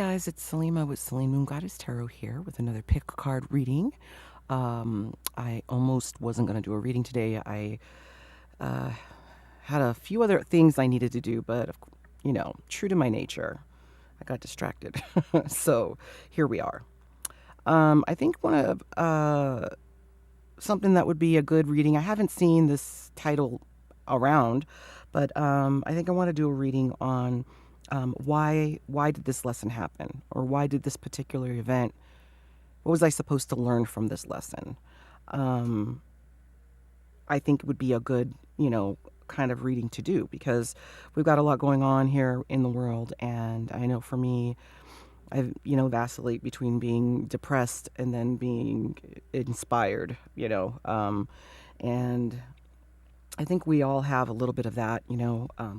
guys, it's Selena with Selene Moon Goddess Tarot here with another pick card reading. I almost wasn't going to do a reading today. I had a few other things I needed to do, but true to my nature, I got distracted. So here we are. I think one of something that would be a good reading. I haven't seen this title around, but I think I want to do a reading on why did this lesson happen, or why did this particular event, what was I supposed to learn from this lesson? I think it would be a good, kind of reading to do, because we've got a lot going on here in the world. And I know for me, I, vacillate between being depressed and then being inspired, and I think we all have a little bit of that,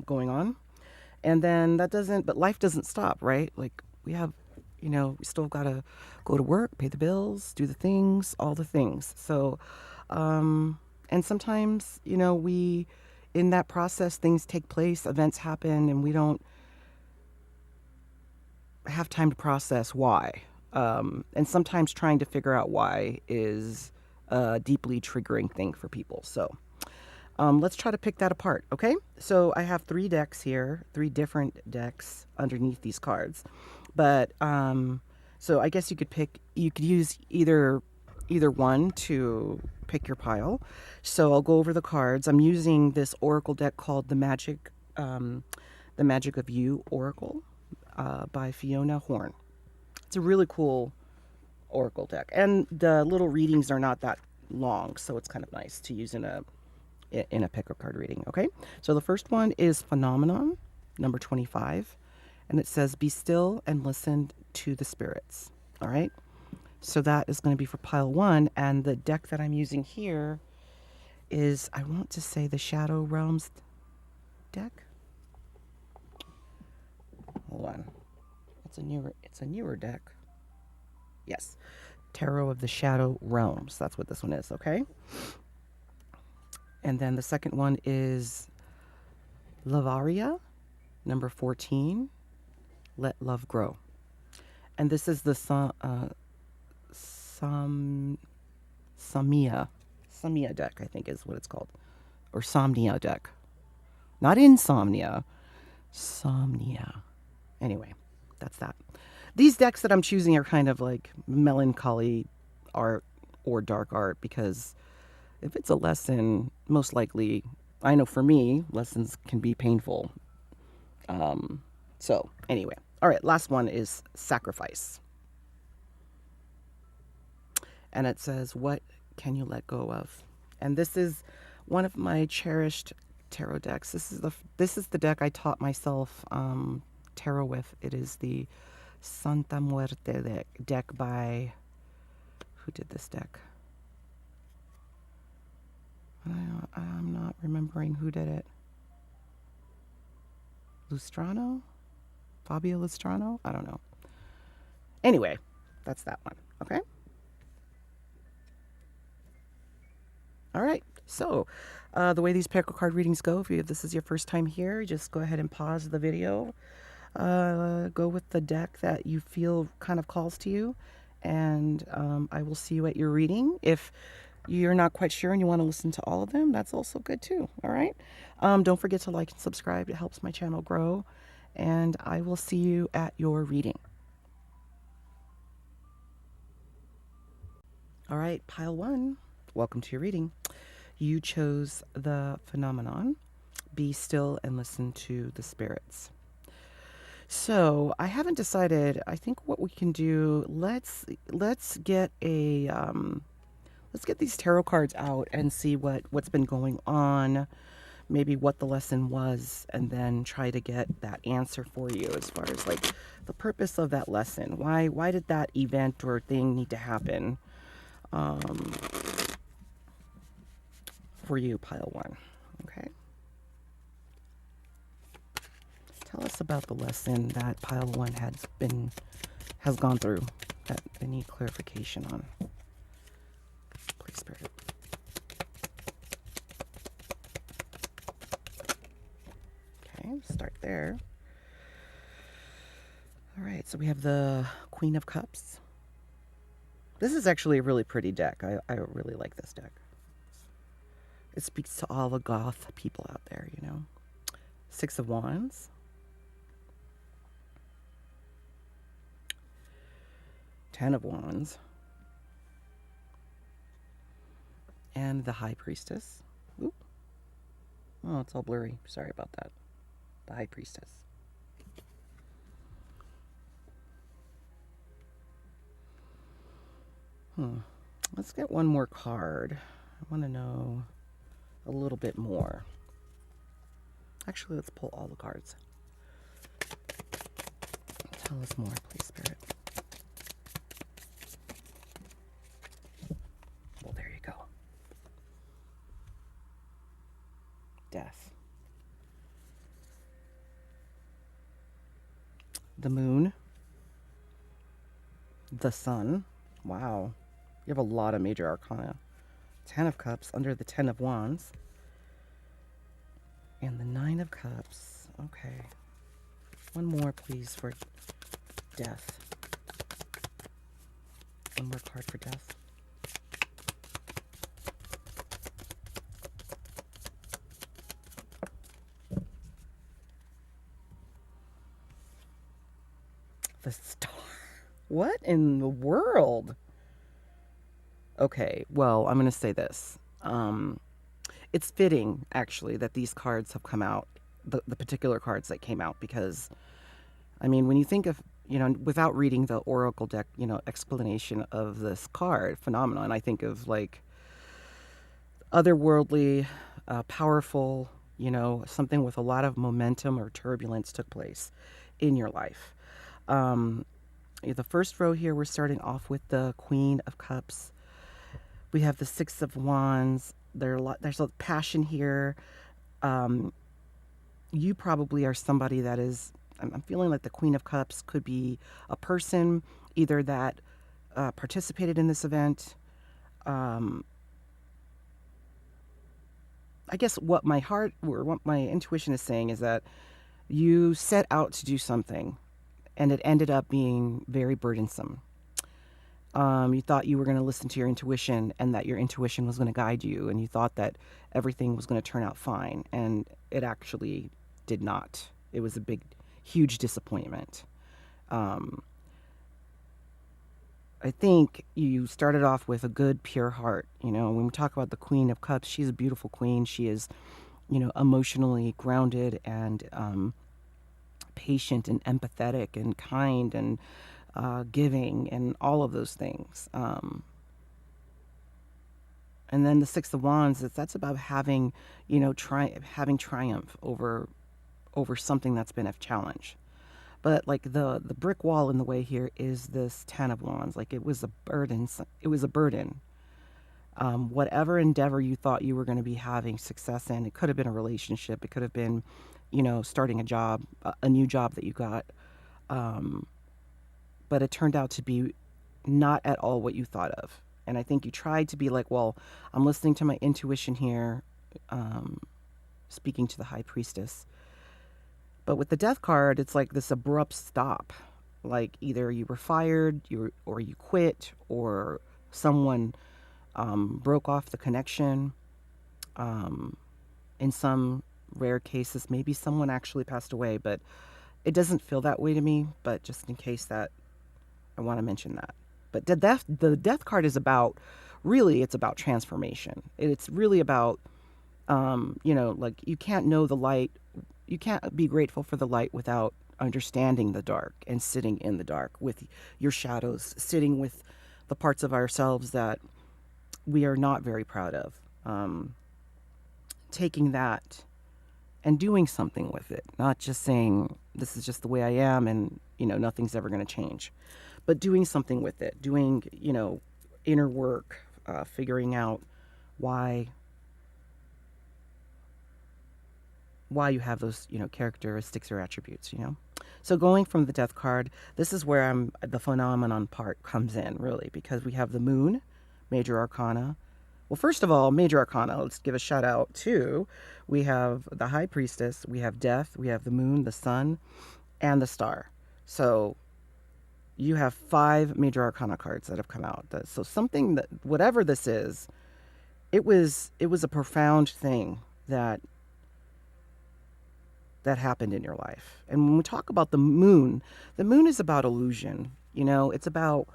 going on. And then but life doesn't stop, right? Like we have, we still got to go to work, pay the bills, do the things, all the things. So, and sometimes, in that process, things take place, events happen, and we don't have time to process why. And sometimes trying to figure out why is a deeply triggering thing for people. So, let's try to pick that apart, okay? So I have 3 decks here, 3 different decks underneath these cards. But so I guess you could use either one to pick your pile. So I'll go over the cards. I'm using this oracle deck called the Magic of You Oracle by Fiona Horn. It's a really cool oracle deck, and the little readings are not that long, so it's kind of nice to use in a pick-up card reading, okay? So the first one is Phenomenon, number 25, and it says, be still and listen to the spirits, all right? So that is going to be for pile 1, and the deck that I'm using here is, I want to say, the Shadow Realms deck. Hold on. It's a newer deck. Yes. Tarot of the Shadow Realms. That's what this one is, okay? And then the second one is Lavaria, number 14, Let Love Grow. And this is the Samia deck, I think is what it's called. Or Somnia deck. Not Insomnia. Somnia. Anyway, that's that. These decks that I'm choosing are kind of like melancholy art or dark art, because if it's a lesson, most likely, I know for me, lessons can be painful. So anyway, all right, last one is Sacrifice. And it says, what can you let go of? And this is one of my cherished tarot decks. This is the deck I taught myself tarot with. It is the Santa Muerte deck by, who did this deck? I'm not remembering who did it. Lustrano? Fabio Lustrano? I don't know. Anyway, that's that one. Okay? All right. So, the way these tarot card readings go, if this is your first time here, just go ahead and pause the video. Go with the deck that you feel kind of calls to you, and I will see you at your reading. If you're not quite sure and you want to listen to all of them, that's also good too. All right. Don't forget to like and subscribe. It helps my channel grow, and I will see you at your reading. All right, pile 1, welcome to your reading. You chose the Phenomenon, be still and listen to the spirits. So I haven't decided. I think what we can do, let's get a let's get these tarot cards out and see what's been going on, maybe what the lesson was, and then try to get that answer for you as far as like the purpose of that lesson. Why did that event or thing need to happen for you, pile 1? Okay. Tell us about the lesson that pile 1 has gone through that they need clarification on. Please, Spirit. Okay, start there. All right, so we have the Queen of Cups. This is actually a really pretty deck. I really like this deck. It speaks to all the goth people out there, you know. Six of Wands. Ten of Wands. And the High Priestess. Oop. Oh, it's all blurry. Sorry about that. The High Priestess. Let's get one more card. I want to know a little bit more. Actually, let's pull all the cards. Tell us more, please, Spirit. Well, there you go. Death. The Moon. The Sun. Wow. You have a lot of major arcana. Ten of Cups under the Ten of Wands. And the Nine of Cups. Okay. One more, please, for Death. One more card for Death. The Star. What in the world? Okay, well, I'm going to say this. It's fitting, actually, that these cards have come out, the particular cards that came out, because, I mean, when you think of, you know, without reading the Oracle deck, you know, explanation of this card phenomenon, I think of, like, otherworldly, powerful, you know, something with a lot of momentum or turbulence took place in your life. The first row here, we're starting off with the Queen of Cups. We have the Six of Wands. There's a passion here. You probably are somebody that is, I'm feeling like the Queen of Cups could be a person either that participated in this event. I guess what my heart or what my intuition is saying is that you set out to do something and it ended up being very burdensome. You thought you were going to listen to your intuition and that your intuition was going to guide you, and you thought that everything was going to turn out fine, and it actually did not. It was a big, huge disappointment. I think you started off with a good, pure heart. You know, when we talk about the Queen of Cups, she's a beautiful queen. She is, you know, emotionally grounded and patient and empathetic and kind and giving and all of those things. And then the Six of Wands, that's about having, you know, having triumph over something that's been a challenge. But like the brick wall in the way here is this Ten of Wands. Like it was a burden. It was a burden. Whatever endeavor you thought you were going to be having success in, it could have been a relationship. It could have been, you know, starting a job, a new job that you got. But it turned out to be not at all what you thought of. And I think you tried to be like, well, I'm listening to my intuition here, speaking to the High Priestess. But with the Death card, it's like this abrupt stop. Like either you were fired, or you quit, or someone broke off the connection. In some rare cases, maybe someone actually passed away, but it doesn't feel that way to me. But just in case that, I want to mention that. But the Death card is about, really, it's about transformation. It's really about, you know, like you can't know the light. You can't be grateful for the light without understanding the dark and sitting in the dark with your shadows, sitting with the parts of ourselves that we are not very proud of. Taking that and doing something with it, not just saying this is just the way I am and, you know, nothing's ever going to change, but doing something with it, doing, you know, inner work, figuring out why you have those, you know, characteristics or attributes, you know. So going from the Death card, this is where the phenomenon part comes in, really, because we have the Moon, major arcana. Well, first of all, major arcana, let's give a shout out to, we have the High Priestess, we have Death, we have the Moon, the Sun, and the Star. So you have 5 major arcana cards that have come out. So something that, whatever this is, it was a profound thing that happened in your life. And when we talk about the moon is about illusion. It's about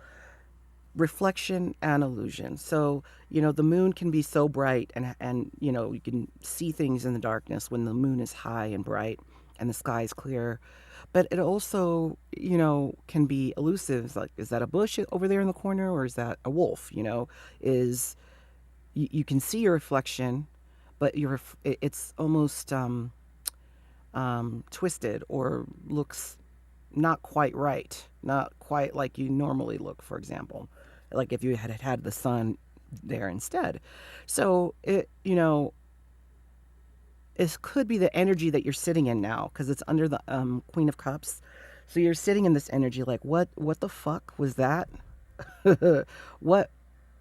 reflection and illusion. So, the moon can be so bright, and you can see things in the darkness when the moon is high and bright and the sky is clear. But it also, can be elusive. It's like, is that a bush over there in the corner, or is that a wolf? Is you can see your reflection, but it's almost twisted, or looks not quite right, not quite like you normally look, for example, like if you had the sun there instead. So it could be the energy that you're sitting in now, because it's under the Queen of Cups. So you're sitting in this energy, like, what the fuck was that? what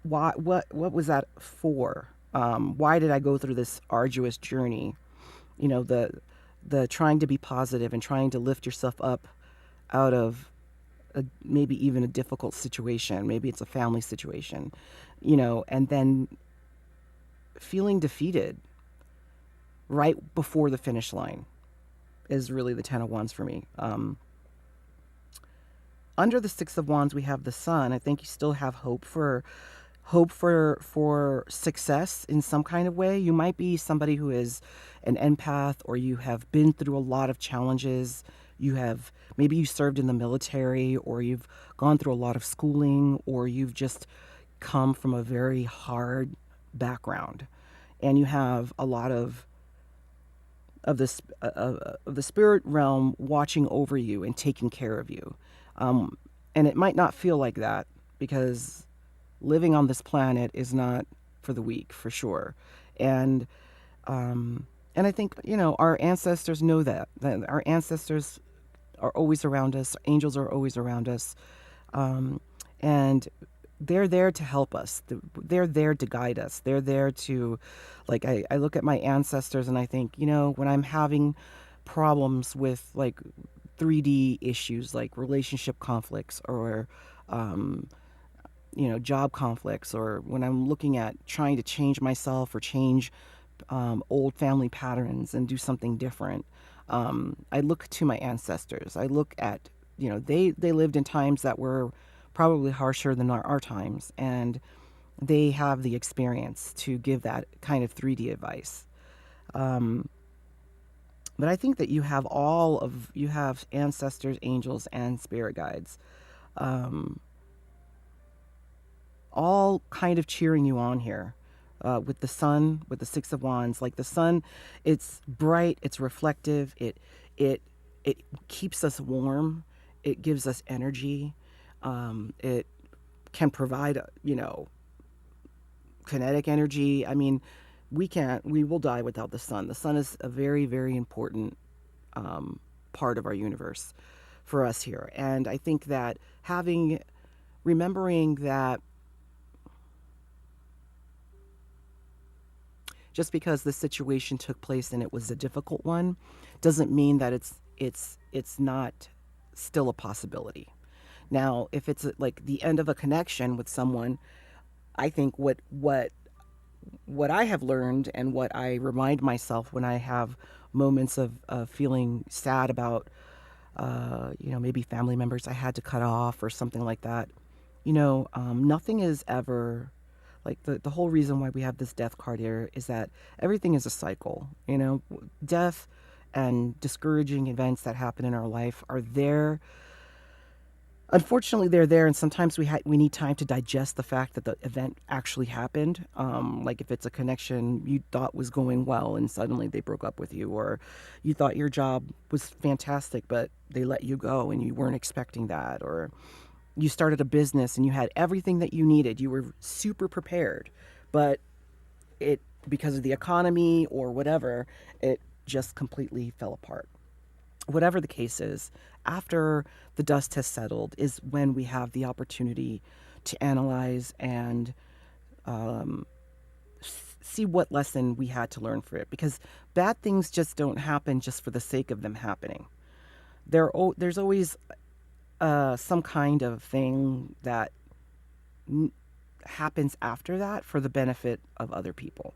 what was that for? Why did I go through this arduous journey? The trying to be positive and trying to lift yourself up out of maybe even a difficult situation. Maybe it's a family situation, and then feeling defeated right before the finish line is really the 10 of Wands for me. Under the 6 of Wands, we have the Sun. I think you still have hope for success in some kind of way. You might be somebody who is an empath, or you have been through a lot of challenges. Maybe you served in the military, or you've gone through a lot of schooling, or you've just come from a very hard background, and you have a lot of the spirit realm watching over you and taking care of you. And it might not feel like that, because living on this planet is not for the weak, for sure. And I think our ancestors know that our ancestors are always around us. Angels are always around us, and they're there to help us. They're there to guide us. They're there to, like, I look at my ancestors and I think, when I'm having problems with, like, 3D issues, like relationship conflicts, or job conflicts, or when I'm looking at trying to change myself, or change old family patterns and do something different. I look to my ancestors. I look at, they lived in times that were probably harsher than our times, and they have the experience to give that kind of 3D advice. But I think that you have ancestors, angels, and spirit guides, all kind of cheering you on here. With the Sun, with the 6 of Wands, like the Sun, it's bright, it's reflective, it it keeps us warm, it gives us energy, it can provide kinetic energy. I mean, we will die without the sun. The sun is a very, very important part of our universe for us here. And I think that remembering that just because the situation took place and it was a difficult one doesn't mean that it's not still a possibility. Now, if it's like the end of a connection with someone, I think what I have learned, and what I remind myself when I have moments of feeling sad about, maybe family members I had to cut off or something like that, nothing is ever, like, the whole reason why we have this death card here is that everything is a cycle. Death and discouraging events that happen in our life are there. Unfortunately, they're there, and sometimes we need time to digest the fact that the event actually happened. Like, if it's a connection you thought was going well and suddenly they broke up with you, or you thought your job was fantastic but they let you go and you weren't expecting that, or you started a business and you had everything that you needed, you were super prepared, but it because of the economy or whatever, it just completely fell apart. Whatever the case is, after the dust has settled is when we have the opportunity to analyze and see what lesson we had to learn for it. Because bad things just don't happen just for the sake of them happening. There's always some kind of thing that happens after that for the benefit of other people.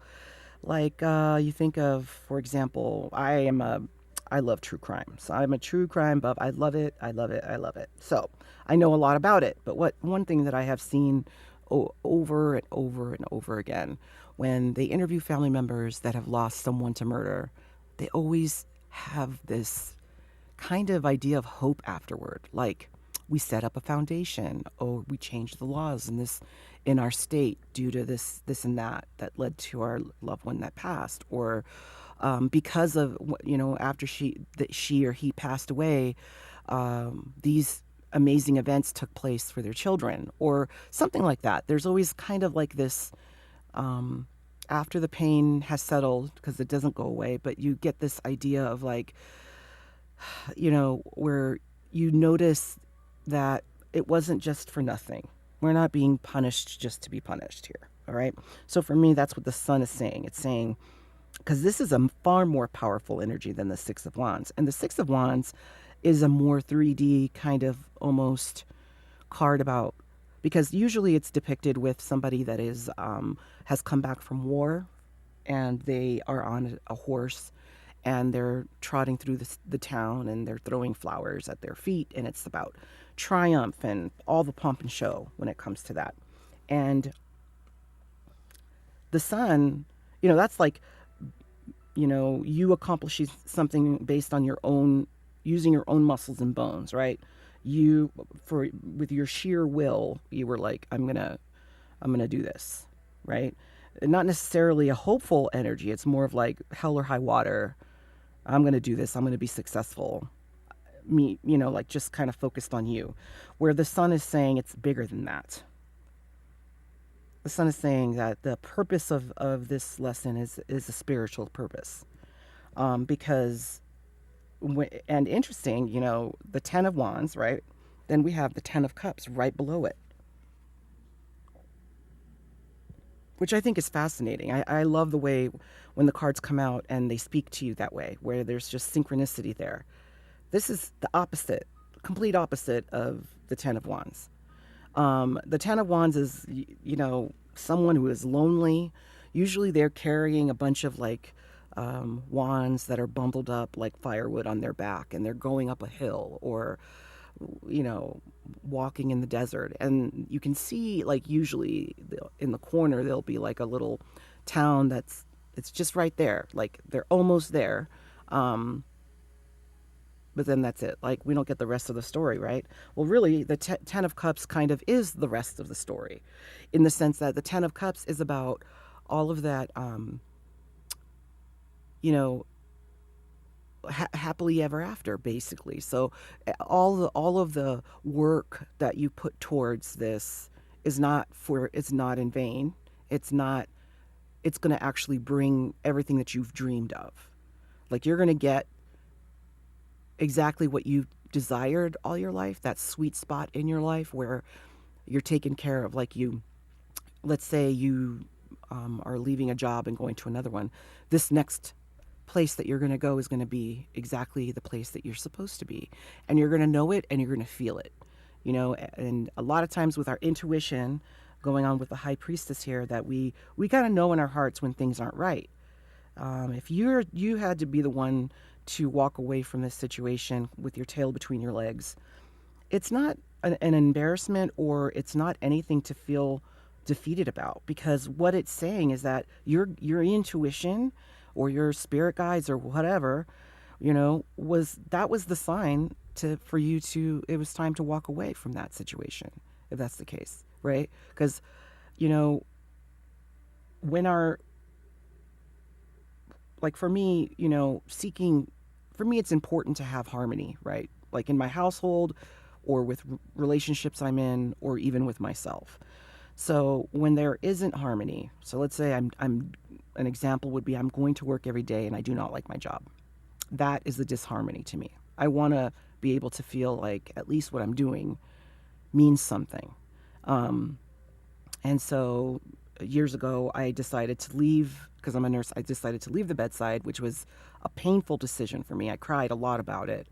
Like you think of, for example, I love true crime. So I'm a true crime buff. I love it. I love it. I love it. So I know a lot about it. But one thing that I have seen over and over and over again, when they interview family members that have lost someone to murder, they always have this kind of idea of hope afterward. Like, we set up a foundation, or we changed the laws in our state due to this and that led to our loved one that passed, or because of, after she or he passed away, these amazing events took place for their children, or something like that. There's always kind of like this, after the pain has settled, because it doesn't go away, but you get this idea of like, where you notice that it wasn't just for nothing. We're not being punished just to be punished here. All right. So for me, that's what the sun is saying. It's saying, because this is a far more powerful energy than the Six of Wands. And the Six of Wands is a more 3D kind of almost card about, because usually it's depicted with somebody that has come back from war, and they are on a horse, and they're trotting through the town, and they're throwing flowers at their feet, and it's about triumph and all the pomp and show when it comes to that. And the sun, that's like, you accomplishing something based on your own, using your own muscles and bones, right? With your sheer will, you were like, I'm gonna do this, right? Not necessarily a hopeful energy. It's more of like hell or high water. I'm gonna do this. I'm gonna be successful. Me, like just kind of focused on you. Where the sun is saying it's bigger than that. The sun is saying that the purpose of this lesson is a spiritual purpose, because and interesting, the Ten of Wands, right? Then we have the Ten of Cups right below it, which I think is fascinating. I love the way when the cards come out and they speak to you that way, where there's just synchronicity there. This is the opposite, complete opposite of the Ten of Wands. The Ten of Wands is, someone who is lonely. Usually they're carrying a bunch of like wands that are bundled up like firewood on their back, and they're going up a hill, or, walking in the desert. And you can see, like, usually in the corner, there'll be like a little town it's just right there. Like, they're almost there. But then that's it. Like, we don't get the rest of the story, right? Well, really, the Ten of Cups kind of is the rest of the story, in the sense that the Ten of Cups is about all of that, happily ever after, basically. So all of the work that you put towards this it's not in vain. It's going to actually bring everything that you've dreamed of. Like, you're going to get exactly what you desired all your life, that sweet spot in your life where you're taken care of. Like, let's say you are leaving a job and going to another one. This next place that you're going to go is going to be exactly the place that you're supposed to be, and you're going to know it, and you're going to feel it, and a lot of times with our intuition, going on with the High Priestess here, that we kind of know in our hearts when things aren't right. If you had to be the one to walk away from this situation with your tail between your legs, it's not an embarrassment, or it's not anything to feel defeated about, because what it's saying is that your intuition or your spirit guides or whatever, was the sign for you to, it was time to walk away from that situation, if that's the case, right? Because, when like, for me, for me, it's important to have harmony, right? Like, in my household, or with relationships I'm in, or even with myself. So when there isn't harmony, so let's say I'm an example would be, I'm going to work every day and I do not like my job. That is a disharmony to me. I want to be able to feel like at least what I'm doing means something. And so years ago, I decided to leave, because I'm a nurse. I decided to leave the bedside, which was a painful decision for me. I cried a lot about it.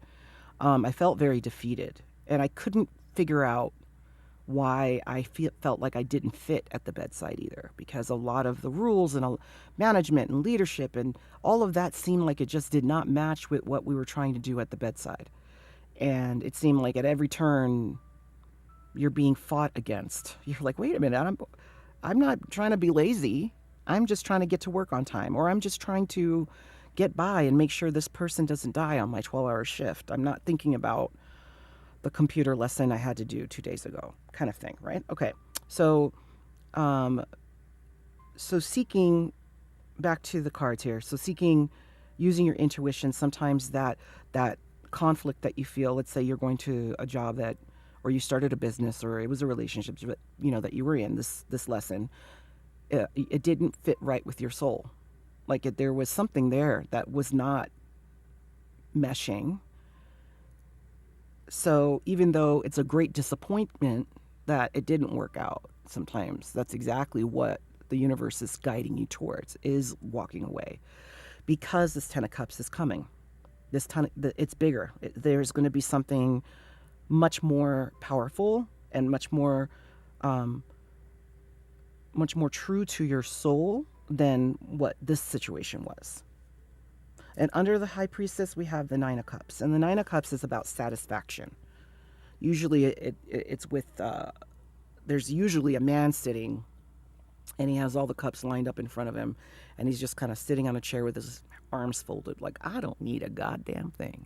I felt very defeated. And I couldn't figure out why I felt like I didn't fit at the bedside either, because a lot of the rules and management and leadership and all of that seemed like it just did not match with what we were trying to do at the bedside. And it seemed like at every turn you're being fought against. You're like, wait a minute, I'm not trying to be lazy. I'm just trying to get to work on time, or I'm just trying to get by and make sure this person doesn't die on my 12-hour shift. I'm not thinking about the computer lesson I had to do 2 days ago, kind of thing, right? Okay, so um, so seeking, back to the cards here. So seeking, using your intuition. Sometimes that conflict that you feel. Let's say you're going to a job that, or you started a business, or it was a relationship, but that you were in this lesson. It didn't fit right with your soul. Like there was something there that was not meshing. So even though it's a great disappointment that it didn't work out, sometimes that's exactly what the universe is guiding you towards, is walking away, because this 10 of Cups is coming. It's bigger. There's going to be something much more powerful and um, much more true to your soul than what this situation was. And under the High Priestess, we have the Nine of Cups. And the Nine of Cups is about satisfaction. Usually it's with, there's usually a man sitting, and he has all the cups lined up in front of him. And he's just kind of sitting on a chair with his arms folded, like, I don't need a goddamn thing.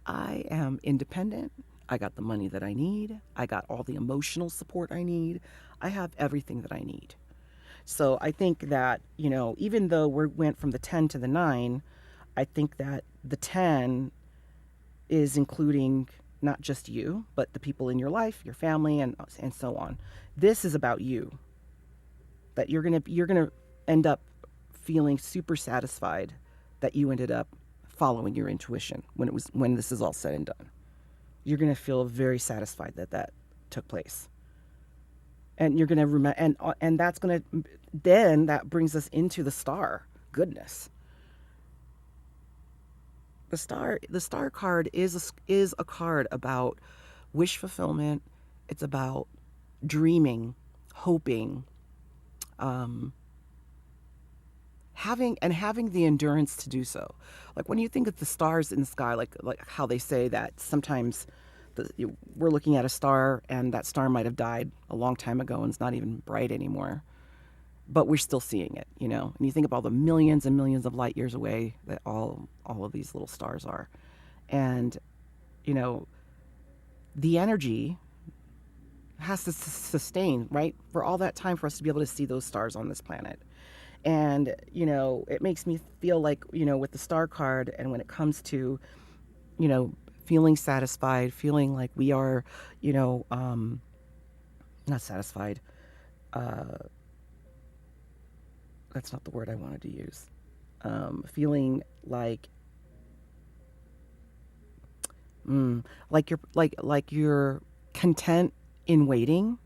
I am independent. I got the money that I need. I got all the emotional support I need. I have everything that I need. So I think that, even though we went from the 10 to the 9, I think that the 10 is including not just you, but the people in your life, your family, and so on. This is about you. That you're gonna end up feeling super satisfied that you ended up following your intuition when this is all said and done. You're gonna feel very satisfied that took place. And you're gonna remember, and that's gonna, then that brings us into the star goodness. The star card is a card about wish fulfillment. It's about dreaming, hoping, having the endurance to do so. Like when you think of the stars in the sky, like how they say that sometimes we're looking at a star and that star might have died a long time ago and it's not even bright anymore, but we're still seeing it, And you think about the millions and millions of light years away that all of these little stars are. And, the energy has to sustain, right? For all that time for us to be able to see those stars on this planet. And, it makes me feel like, with the star card, and when it comes to, feeling satisfied, feeling like we are, not satisfied. That's not the word I wanted to use. Feeling like, like you're content in waiting,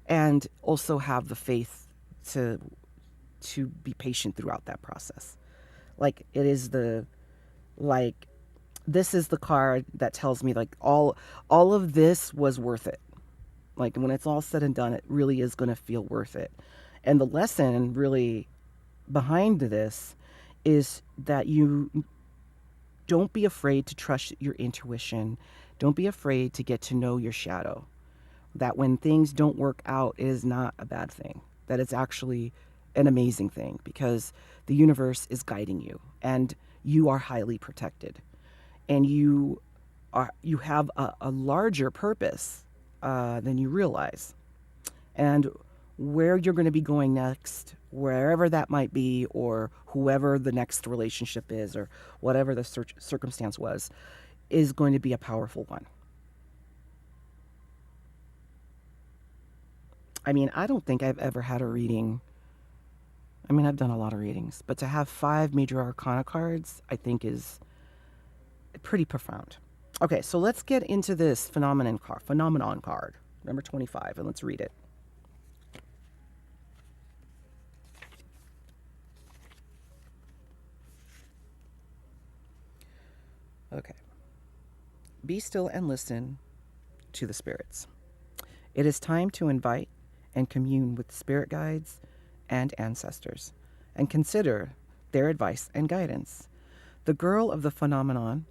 and also have the faith to be patient throughout that process. Like it is this is the card that tells me like all of this was worth it. Like when it's all said and done, it really is going to feel worth it. And the lesson really behind this is that you don't be afraid to trust your intuition. Don't be afraid to get to know your shadow. That when things don't work out, it is not a bad thing. That it's actually an amazing thing, because the universe is guiding you and you are highly protected, and you have a larger purpose than you realize. And where you're going to be going next, wherever that might be, or whoever the next relationship is, or whatever the circumstance was, is going to be a powerful one. I mean, I don't think I've ever had a reading. I mean, I've done a lot of readings, but to have 5 major arcana cards, I think is pretty profound. Okay, so let's get into this phenomenon card, number 25, and let's read it. Okay. Be still and listen to the spirits. It is time to invite and commune with spirit guides and ancestors and consider their advice and guidance. The girl of the phenomenon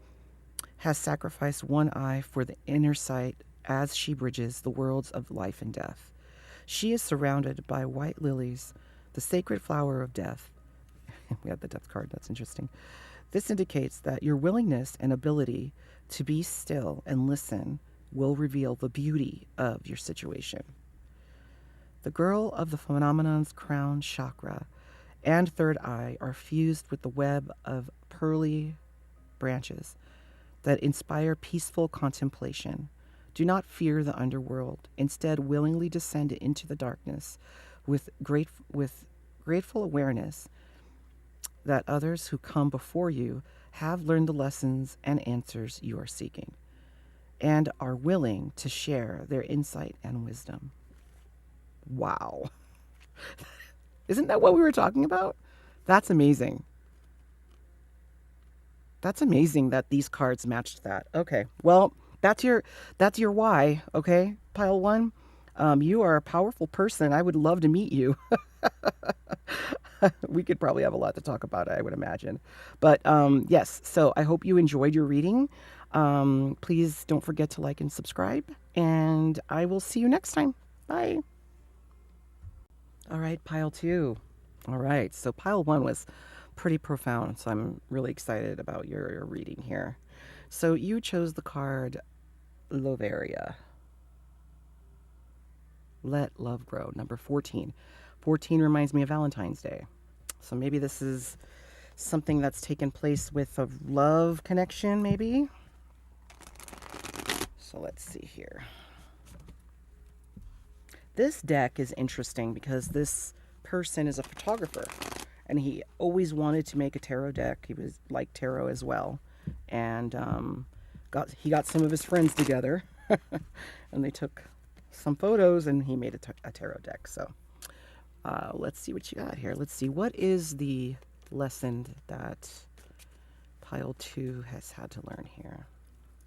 has sacrificed one eye for the inner sight as she bridges the worlds of life and death. She is surrounded by white lilies, the sacred flower of death. We have the death card, that's interesting. This indicates that your willingness and ability to be still and listen will reveal the beauty of your situation. The girl of the phenomenon's crown chakra and third eye are fused with the web of pearly branches that inspire peaceful contemplation. Do not fear the underworld. Instead, willingly descend into the darkness with grateful awareness that others who come before you have learned the lessons and answers you are seeking and are willing to share their insight and wisdom. Wow. Isn't that what we were talking about? That's amazing. That's amazing that these cards matched that. Okay. Well, that's your why, okay? Pile 1. You are a powerful person. I would love to meet you. We could probably have a lot to talk about, I would imagine. But yes, so I hope you enjoyed your reading. Please don't forget to like and subscribe, and I will see you next time. Bye. All right, pile 2. All right, so pile 1 was pretty profound, so I'm really excited about your reading here. So you chose the card Loveria. Let Love Grow, number 14. 14 reminds me of Valentine's Day. So maybe this is something that's taken place with a love connection, maybe. So let's see here. This deck is interesting because this person is a photographer and he always wanted to make a tarot deck. He was like tarot as well. And he got some of his friends together and they took some photos and he made a tarot deck. So let's see what you got here. Let's see, what is the lesson that pile 2 has had to learn here?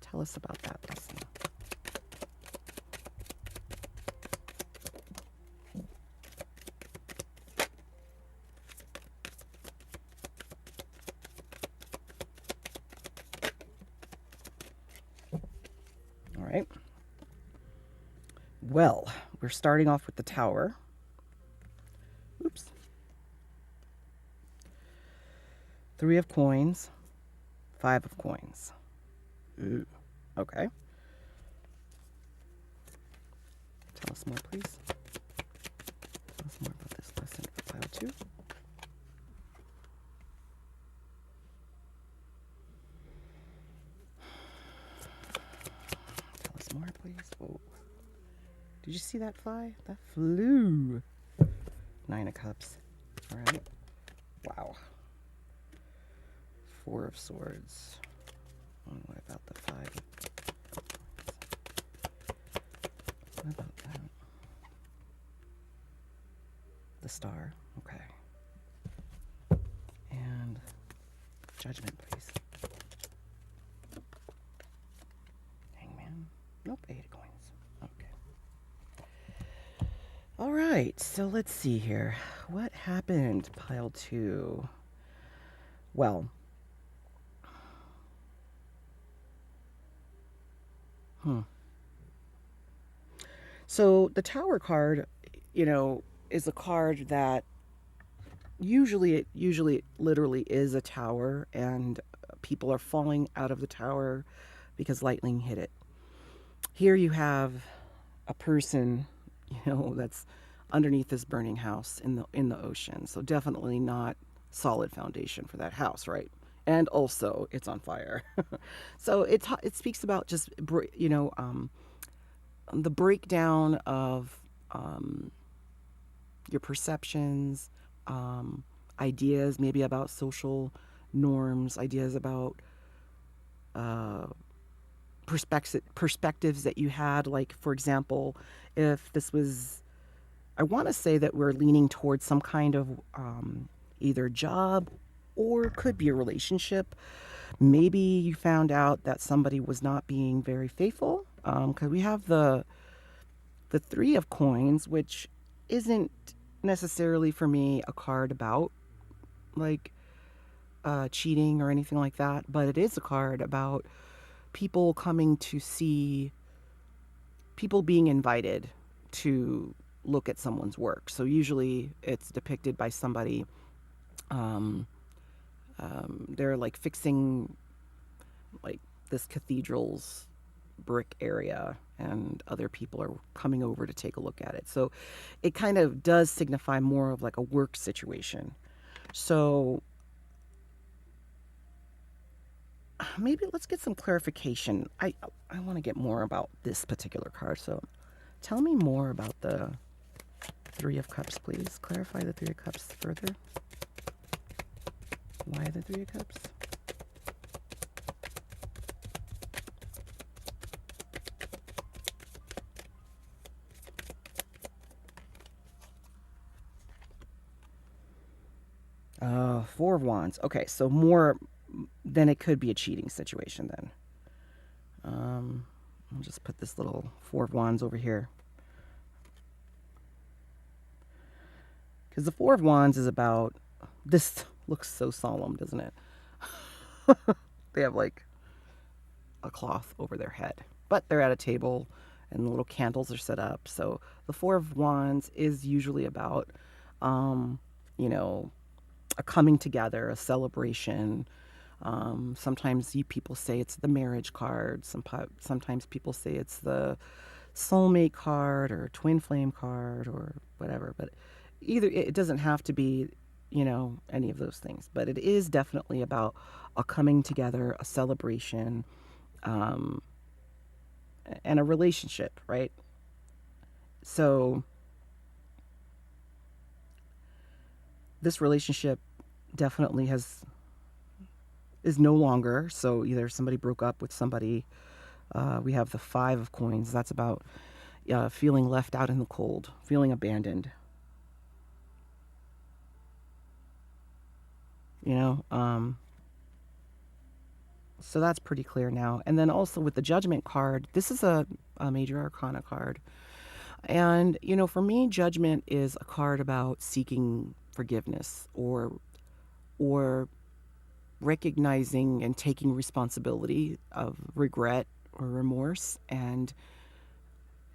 Tell us about that lesson. All right. Well, we're starting off with the Tower. Oops. 3 of coins, 5 of coins. Ooh, okay. Tell us more, please. Tell us more about this lesson for pile 2. Tell us more, please. Whoa. Did you see that fly? That flew. 9 of Cups. All right. Wow. 4 of Swords. And what about the 5? What about that? The Star. Okay. And Judgment, please. Hangman. Nope. 8 of coins. Okay. All right. So let's see here. What happened, pile 2? Well, so the Tower card, is a card that usually literally is a tower, and people are falling out of the tower because lightning hit it. Here you have a person, that's underneath this burning house in the ocean. So definitely not solid foundation for that house, right? And also it's on fire. So it speaks about just the breakdown of your perceptions, ideas maybe about social norms, ideas about perspectives that you had. Like, for example, if this was, I want to say that we're leaning towards some kind of either job or could be a relationship. Maybe you found out that somebody was not being very faithful Because we have the Three of Coins, which isn't necessarily for me a card about like cheating or anything like that, but it is a card about people coming to see, people being invited to look at someone's work. So usually it's depicted by somebody, um, they're like fixing like this cathedral's brick area, and other people are coming over to take a look at it. So it kind of does signify more of like a work situation. So maybe let's get some clarification. I want to get more about this particular card. So tell me more about the Three of Cups, please. Clarify the Three of Cups further. Why the Three of Cups? Four of Wands. Okay, so more, then it could be a cheating situation then. I'll just put this little Four of Wands over here. Because the Four of Wands is about, this looks so solemn, doesn't it? They have like a cloth over their head, but they're at a table and the little candles are set up. So the Four of Wands is usually about, you know, a coming together, a celebration. Sometimes people say it's the marriage card. Sometimes people say it's the soulmate card or twin flame card or whatever. But either, it doesn't have to be, you know, any of those things. But it is definitely about a coming together, a celebration, um, and a relationship, right? So this relationship definitely is no longer. So either somebody broke up with somebody. We have the Five of Coins. That's about feeling left out in the cold, feeling abandoned. You know, so that's pretty clear now. And then also with the Judgment card, this is a major arcana card. And, you know, for me, Judgment is a card about seeking forgiveness or recognizing and taking responsibility of regret or remorse and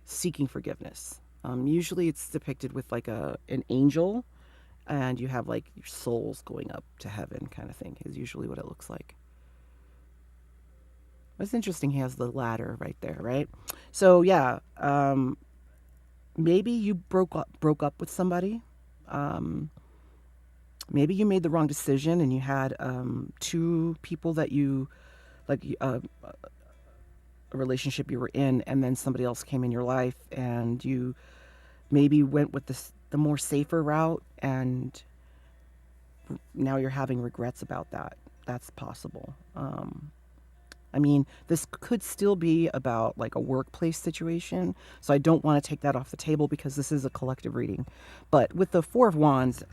seeking forgiveness. Usually it's depicted with like an angel, and you have like your souls going up to heaven kind of thing is usually what it looks like. It's interesting he has the ladder right there, right? So yeah, maybe you broke up with somebody. Um, Maybe you made the wrong decision and you had two people that you like, a relationship you were in, and then somebody else came in your life and you maybe went with the more safer route, and now you're having regrets about that. That's possible. I mean, this could still be about like a workplace situation, so I don't want to take that off the table because this is a collective reading. But with the Four of Wands,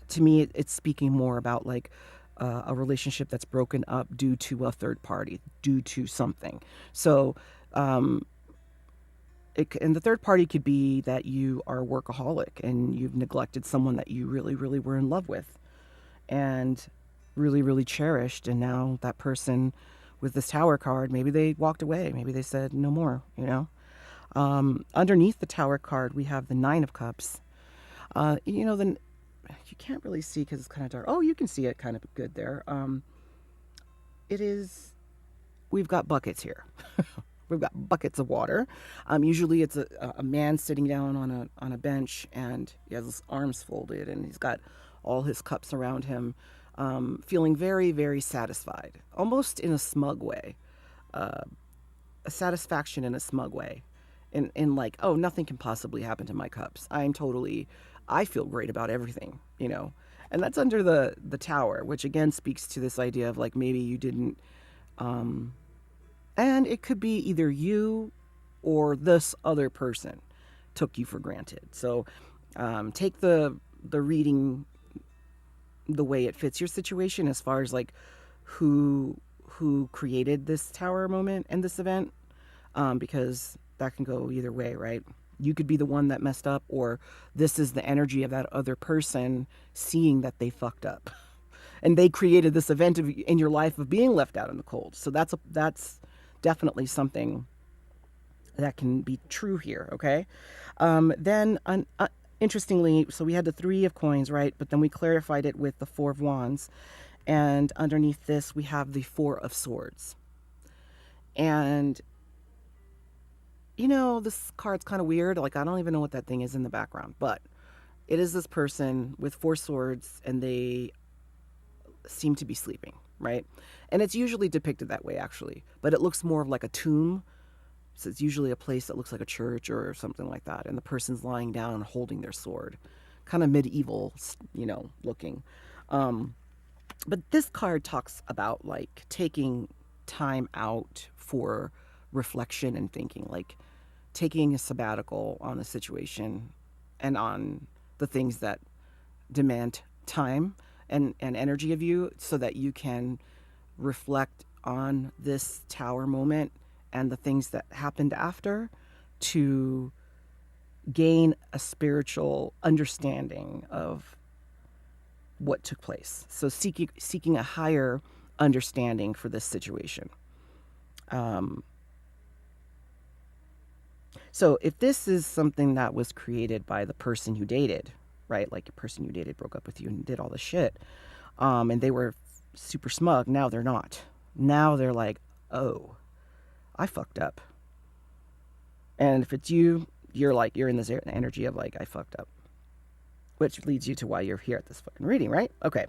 to me, it's speaking more about like a relationship that's broken up due to a third party, due to something. So, and the third party could be that you are a workaholic and you've neglected someone that you really, really were in love with and really, really cherished. And now that person with this Tower card, maybe they walked away. Maybe they said no more, you know. Underneath the Tower card, we have the Nine of Cups. You know, then you can't really see because it's kind of dark. Oh, you can see it kind of good there. It is, we've got buckets here. We've got buckets of water. Usually it's a man sitting down on a bench, and he has his arms folded and he's got all his cups around him, feeling very, very satisfied, almost in a smug way, a satisfaction in a smug way. In like, oh, nothing can possibly happen to my cups. I feel great about everything, you know. And that's under the Tower, which again speaks to this idea of like maybe you didn't, and it could be either you or this other person took you for granted. So take the reading the way it fits your situation as far as like who created this Tower moment and this event. because that can go either way, right? You could be the one that messed up, or this is the energy of that other person seeing that they fucked up. And they created this event in your life of being left out in the cold. So that's definitely something that can be true here, okay? Then, interestingly, so we had the Three of Coins, right? But then we clarified it with the Four of Wands. And underneath this, we have the Four of Swords. And, this card's kind of weird. Like, I don't even know what that thing is in the background. But it is this person with four swords, and they seem to be sleeping, right? And it's usually depicted that way, actually. But it looks more of like a tomb. So it's usually a place that looks like a church or something like that. And the person's lying down holding their sword. Kind of medieval, looking. But this card talks about like taking time out for reflection and thinking, like taking a sabbatical on the situation and on the things that demand time and energy of you, so that you can reflect on this tower moment and the things that happened after, to gain a spiritual understanding of what took place. So seeking a higher understanding for this situation. So if this is something that was created by the person you dated, right? Like the person you dated broke up with you and did all this shit, and they were super smug. Now they're not. Now they're like, oh, I fucked up. And if it's you, you're in this energy of like, I fucked up. Which leads you to why you're here at this fucking reading, right? Okay.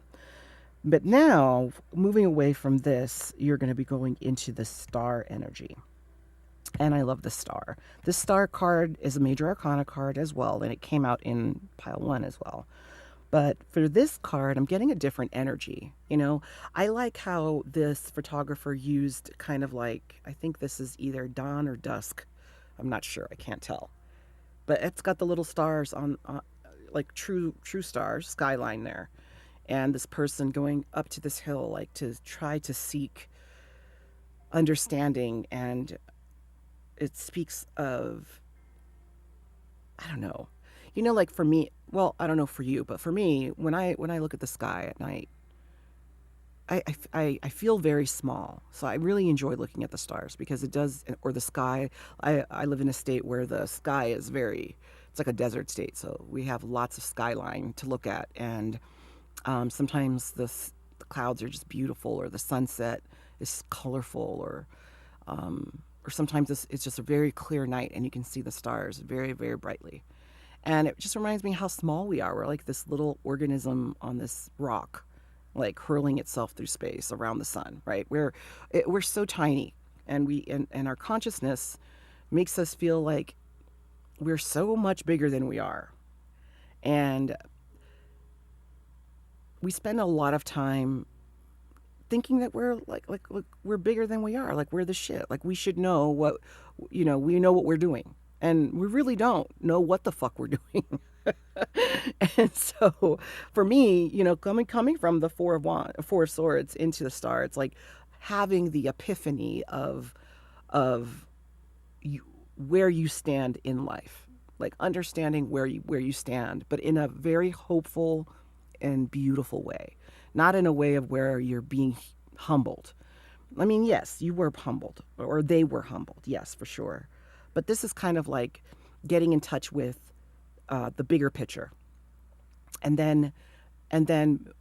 But now, moving away from this, you're going to be going into the star energy. And I love the star. The star card is a major arcana card as well, and it came out in pile 1 as well. But for this card, I'm getting a different energy. I like how this photographer used kind of like, I think this is either dawn or dusk. I'm not sure. I can't tell. But it's got the little stars on like true stars, skyline there. And this person going up to this hill, like to try to seek understanding. And it speaks of, I don't know, like for me, well, I don't know for you, but for me, when I look at the sky at night, I feel very small. So I really enjoy looking at the stars, because it does, or the sky. I live in a state where the sky is it's like a desert state. So we have lots of skyline to look at. And sometimes the clouds are just beautiful, or the sunset is colorful, or sometimes it's just a very clear night and you can see the stars very, very brightly. And it just reminds me how small we are. We're like this little organism on this rock, like hurling itself through space around the sun, right? We're so tiny, and and our consciousness makes us feel like we're so much bigger than we are. And we spend a lot of time thinking that we're like we're bigger than we are, like we're the shit, like we should know what, we know what we're doing, and we really don't know what the fuck we're doing. And so for me, coming from the Four of Swords into the star, it's like having the epiphany of you, where you stand in life, like understanding where you stand, but in a very hopeful and beautiful way, not in a way of where you're being humbled. I mean, yes, you were humbled, or they were humbled, yes, for sure. But this is kind of like getting in touch with the bigger picture, and then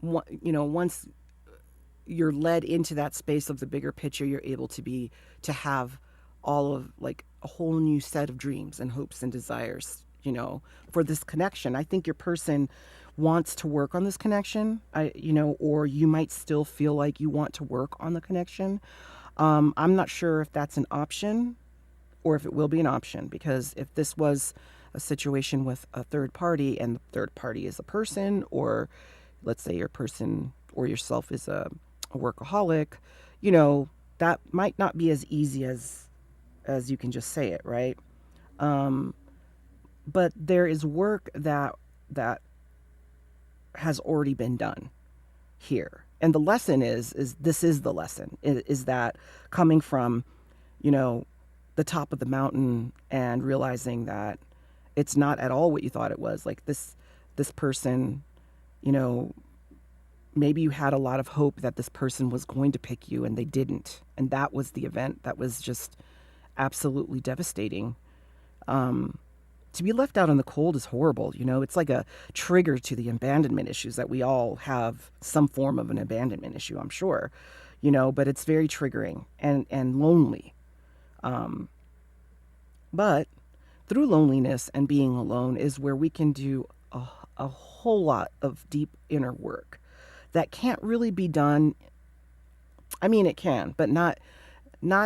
once you're led into that space of the bigger picture, you're able to have all of like a whole new set of dreams and hopes and desires, for this connection. I think your person wants to work on this connection, or you might still feel like you want to work on the connection. I'm not sure if that's an option or if it will be an option, because if this was a situation with a third party, and the third party is a person, or let's say your person or yourself is a workaholic, that might not be as easy as you can just say it, right? But there is work that has already been done here. And the lesson is this is the lesson, is that coming from, the top of the mountain and realizing that it's not at all what you thought it was. Like this person, you know, maybe you had a lot of hope that this person was going to pick you and they didn't. And that was the event that was just absolutely devastating. To be left out in the cold is horrible. You know, it's like a trigger to the abandonment issues that we all have some form of an abandonment issue, I'm sure, you know, but it's very triggering and lonely. But through loneliness and being alone is where we can do a whole lot of deep inner work that can't really be done. I mean, it can, but not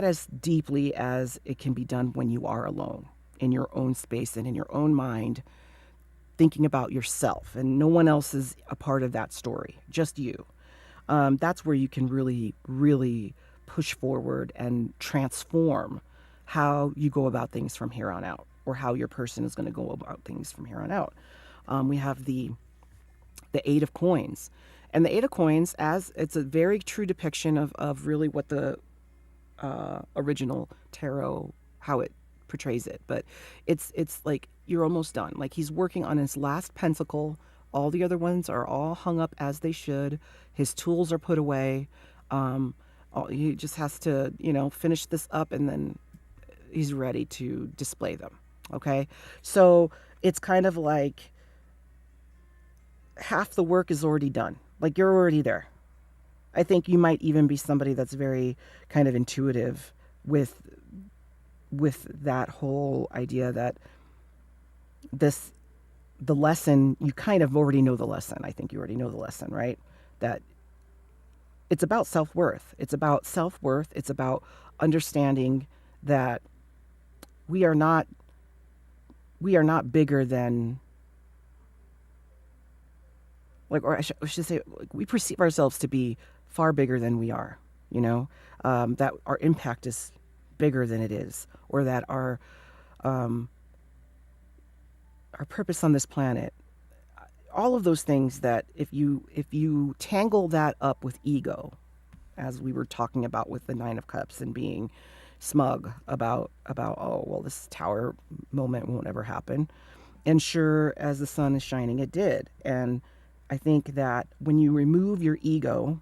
as deeply as it can be done when you are alone in your own space and in your own mind, thinking about yourself, and no one else is a part of that story, just you. That's where you can really, really push forward and transform how you go about things from here on out, or how your person is going to go about things from here on out. We have the Eight of Coins. And the Eight of Coins, as it's a very true depiction of really what the original tarot, how it portrays it. But it's like you're almost done. Like he's working on his last pentacle. All the other ones are all hung up as they should. His tools are put away. He just has to, you know, finish this up, and then he's ready to display them. Okay? So it's kind of like half the work is already done. Like you're already there. I think you might even be somebody that's very kind of intuitive with that whole idea that the lesson, you kind of already know the lesson. I think you already know the lesson, right? That it's about self-worth. It's about self-worth. It's about understanding that we are not bigger than, like, or I should say, like, we perceive ourselves to be far bigger than we are, you know, that our impact is bigger than it is, or that our purpose on this planet, all of those things, that if you tangle that up with ego, as we were talking about with the Nine of Cups, and being smug about oh well, this tower moment won't ever happen, and sure as the sun is shining, it did. And I think that when you remove your ego,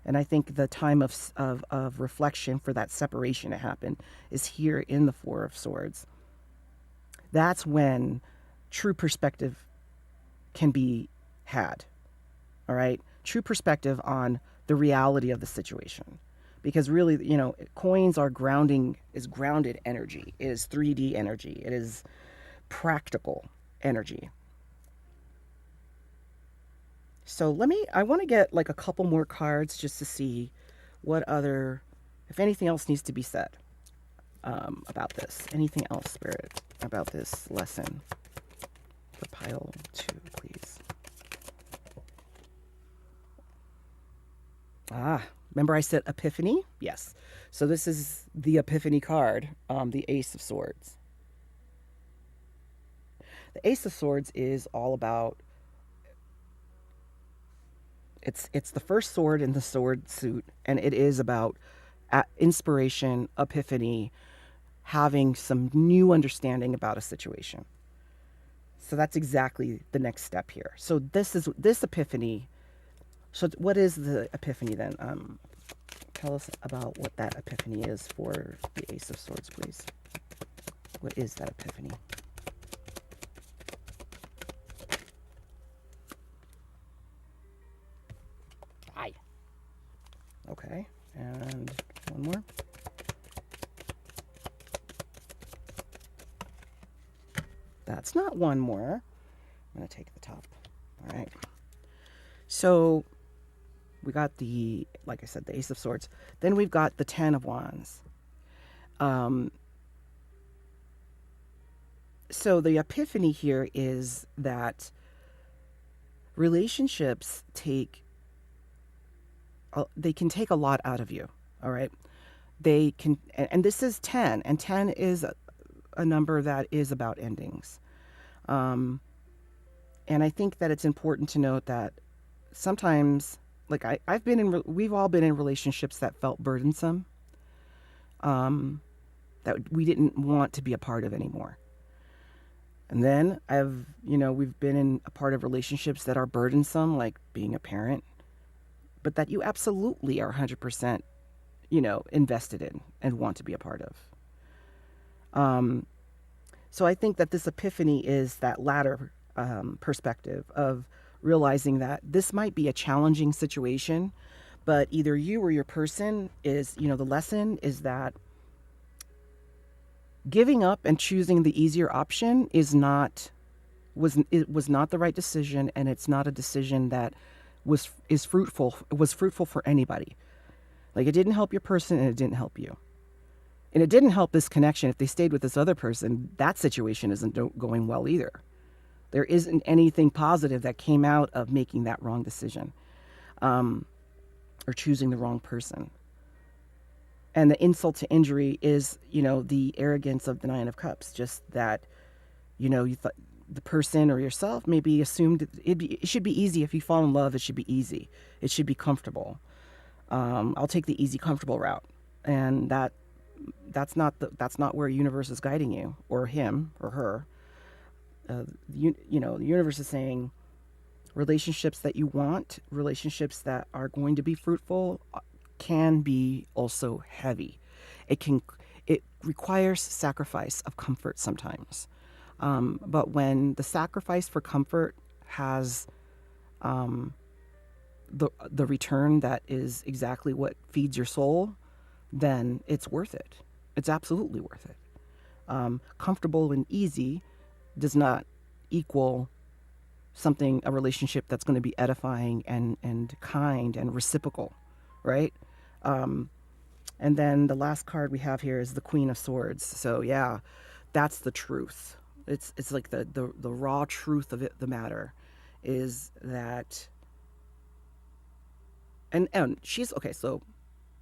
and I think the time of reflection for that separation to happen is here in the Four of Swords. That's when true perspective can be had. All right? True perspective on the reality of the situation. Because really, you know, coins are grounded energy. It is 3D energy. It is practical energy. So I want to get like a couple more cards just to see what other, if anything else needs to be said about this. Anything else, Spirit, about this lesson? For pile 2, please. Remember I said epiphany? Yes. So this is the epiphany card, the Ace of Swords. The Ace of Swords is all about, it's the first sword in the sword suit, and it is about inspiration, epiphany, having some new understanding about a situation. So that's exactly the next step here. So this epiphany. So what is the epiphany then? Tell us about what that epiphany is for the Ace of Swords, please. What is that epiphany? Okay, and one more. That's not one more. I'm going to take the top. All right. So we got like I said, the Ace of Swords. Then we've got the Ten of Wands. So the epiphany here is that relationships they can take a lot out of you. All right. They can, and this is 10, and 10 is a number that is about endings. And I think that it's important to note that sometimes, like we've all been in relationships that felt burdensome, that that we didn't want to be a part of anymore. And then we've been in a part of relationships that are burdensome, like being a parent, but that you absolutely are 100%, invested in and want to be a part of. So I think that this epiphany is that latter perspective of realizing that this might be a challenging situation, but either you or your person is, the lesson is that giving up and choosing the easier option is not was not the right decision, and it's not a decision that was fruitful for anybody. Like, it didn't help your person and it didn't help you. And it didn't help this connection. If they stayed with this other person, that situation isn't going well either. There isn't anything positive that came out of making that wrong decision, or choosing the wrong person. And the insult to injury is, the arrogance of the Nine of Cups. Just that, you thought the person or yourself maybe assumed it should be easy. If you fall in love, it should be easy. It should be comfortable. I'll take the easy, comfortable route. And that's not where the universe is guiding you, or him or her. The universe is saying relationships that you want, relationships that are going to be fruitful, can be also heavy. It requires sacrifice of comfort sometimes. But when the sacrifice for comfort has the return that is exactly what feeds your soul, then it's worth it. It's absolutely worth it. Comfortable and easy does not equal a relationship that's going to be edifying and kind and reciprocal, right? And then the last card we have here is the Queen of Swords. So yeah, that's the truth. It's like the raw truth of the matter is that, and she's okay. So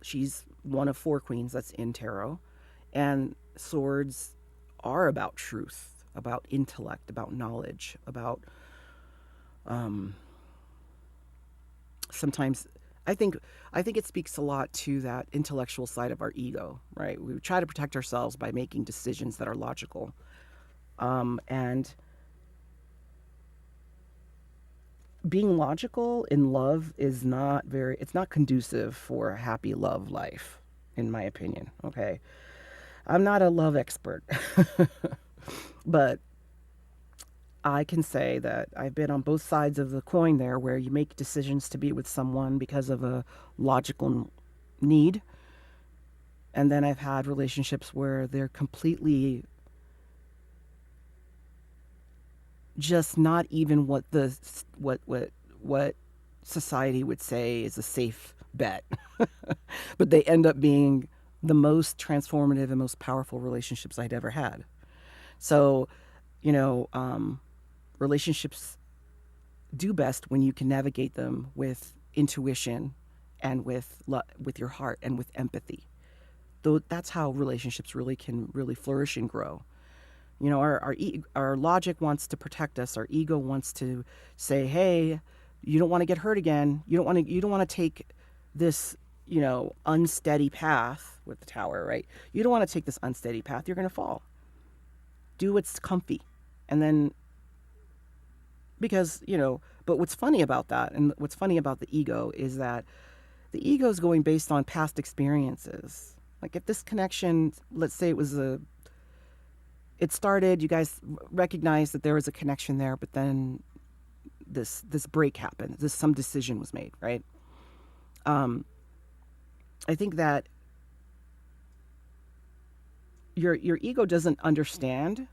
she's one of 4 queens that's in tarot, and swords are about truth, about intellect, about knowledge, about sometimes I think it speaks a lot to that intellectual side of our ego, right? We try to protect ourselves by making decisions that are logical, and being logical in love is it's not conducive for a happy love life, in my opinion. Okay, I'm not a love expert, but I can say that I've been on both sides of the coin there, where you make decisions to be with someone because of a logical need. And then I've had relationships where they're completely just not even what society would say is a safe bet. But they end up being the most transformative and most powerful relationships I'd ever had. So, relationships do best when you can navigate them with intuition and with your heart and with empathy. Though that's how relationships can flourish and grow. Our logic wants to protect us. Our ego wants to say, "Hey, you don't want to get hurt again. You don't want to take this, unsteady path with the tower, right? You don't want to take this unsteady path. You're going to fall. Do what's comfy." And then, because, but what's funny about that, and what's funny about the ego, is that the ego is going based on past experiences. Like, if this connection, let's say it started, you guys recognized that there was a connection there, but then this break happened. Some decision was made, right? I think that your ego doesn't understand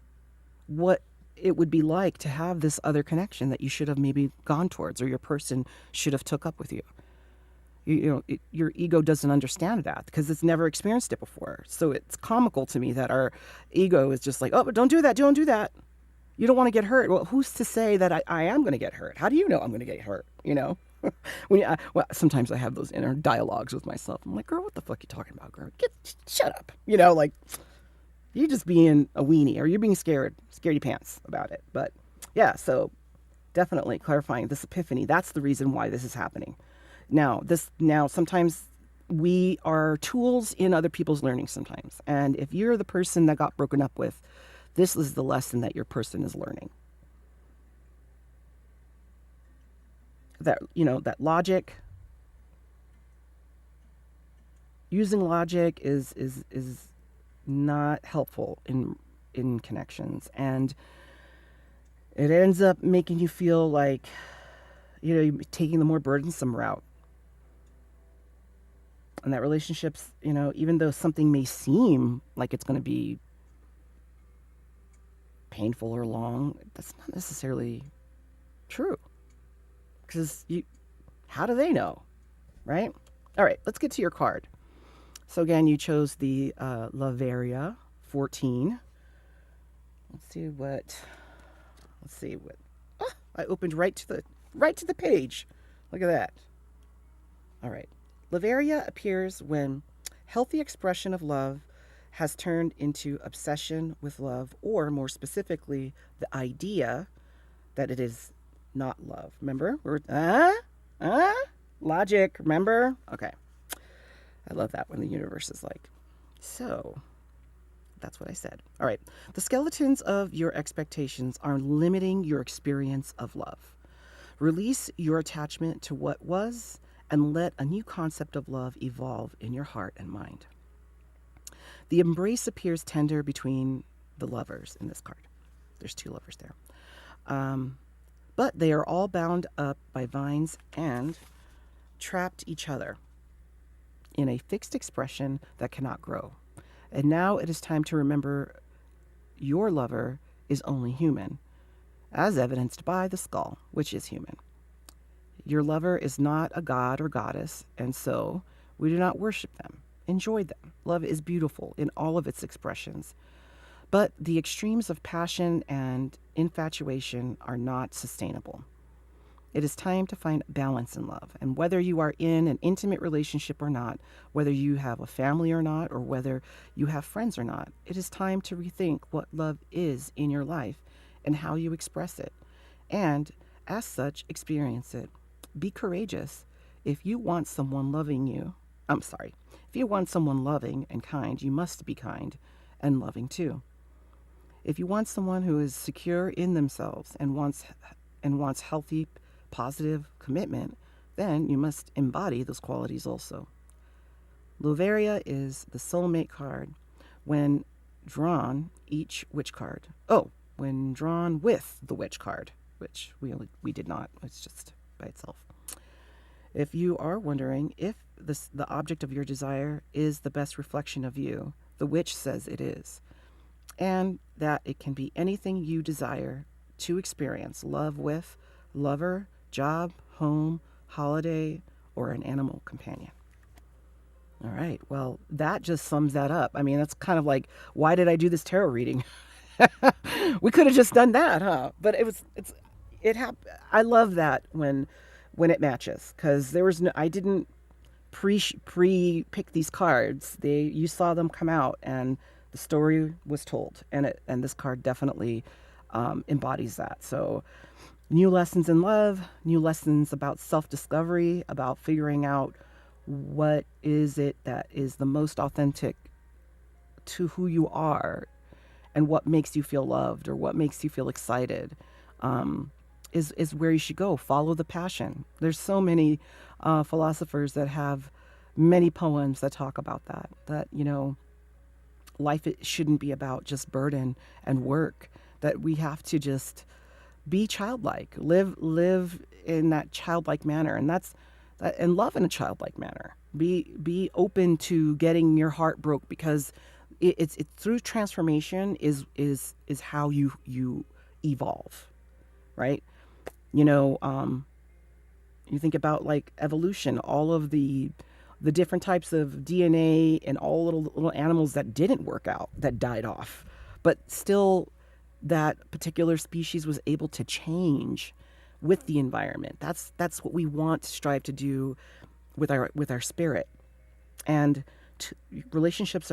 what it would be like to have this other connection that you should have maybe gone towards, or your person should have took up with you. Your ego doesn't understand that because it's never experienced it before. So it's comical to me that our ego is just like, "Oh, but don't do that. Don't do that. You don't want to get hurt." Well, who's to say that I am going to get hurt? How do you know I'm going to get hurt? Sometimes I have those inner dialogues with myself. I'm like, "Girl, what the fuck are you talking about, girl? Shut up." Like, you're just being a weenie, or you're being scaredy pants about it. But yeah, so definitely clarifying this epiphany. That's the reason why this is happening. Now sometimes, we are tools in other people's learning sometimes. And if you're the person that got broken up with, this is the lesson that your person is learning. That, that logic, using logic is not helpful in connections, and it ends up making you feel like you're taking the more burdensome route. And that relationships, even though something may seem like it's going to be painful or long, that's not necessarily true. Because how do they know, right? All right, let's get to your card. So again, you chose the Lavaria 14. Let's see what. Oh, I opened right to the page. Look at that. All right. Lavaria appears when healthy expression of love has turned into obsession with love, or more specifically, the idea that it is not love. Remember? Logic, remember? Okay. I love that when the universe is like, so that's what I said. All right. The skeletons of your expectations are limiting your experience of love. Release your attachment to what was and let a new concept of love evolve in your heart and mind. The embrace appears tender between the lovers in this card. There's two lovers there. But they are all bound up by vines and trapped each other in a fixed expression that cannot grow. And now it is time to remember your lover is only human, as evidenced by the skull, which is human. Your lover is not a god or goddess, and so we do not worship them. Enjoy them. Love is beautiful in all of its expressions. But the extremes of passion and infatuation are not sustainable. It is time to find balance in love. And whether you are in an intimate relationship or not, whether you have a family or not, or whether you have friends or not, it is time to rethink what love is in your life and how you express it. And as such, experience it. Be courageous. If you want someone loving you, if you want someone loving and kind, you must be kind and loving too. If you want someone who is secure in themselves and wants healthy, positive commitment, then you must embody those qualities also. Lovaria is the soulmate card when drawn when drawn with the witch card, which we did not. It's just by itself. If you are wondering if the object of your desire is the best reflection of you, the witch says it is, and that it can be anything you desire to experience: love with, lover, job, home, holiday, or an animal companion. All right. Well, that just sums that up. I mean, that's kind of like, why did I do this tarot reading? We could have just done that, huh? But I love that when it matches, because I didn't pre pick these cards. You saw them come out and the story was told, and this card definitely embodies that. So new lessons in love, new lessons about self-discovery, about figuring out what is it that is the most authentic to who you are and what makes you feel loved or what makes you feel excited, is where you should go. Follow the passion. There's so many philosophers that have many poems that talk about that life, it shouldn't be about just burden and work, that we have to just be childlike, live in that childlike manner, and love in a childlike manner. Be open to getting your heart broke, because it's through transformation is how you evolve, right? You think about like evolution, all of the different types of DNA and all little animals that didn't work out, that died off, but still that particular species was able to change with the environment. That's what we want to strive to do with our spirit. And relationships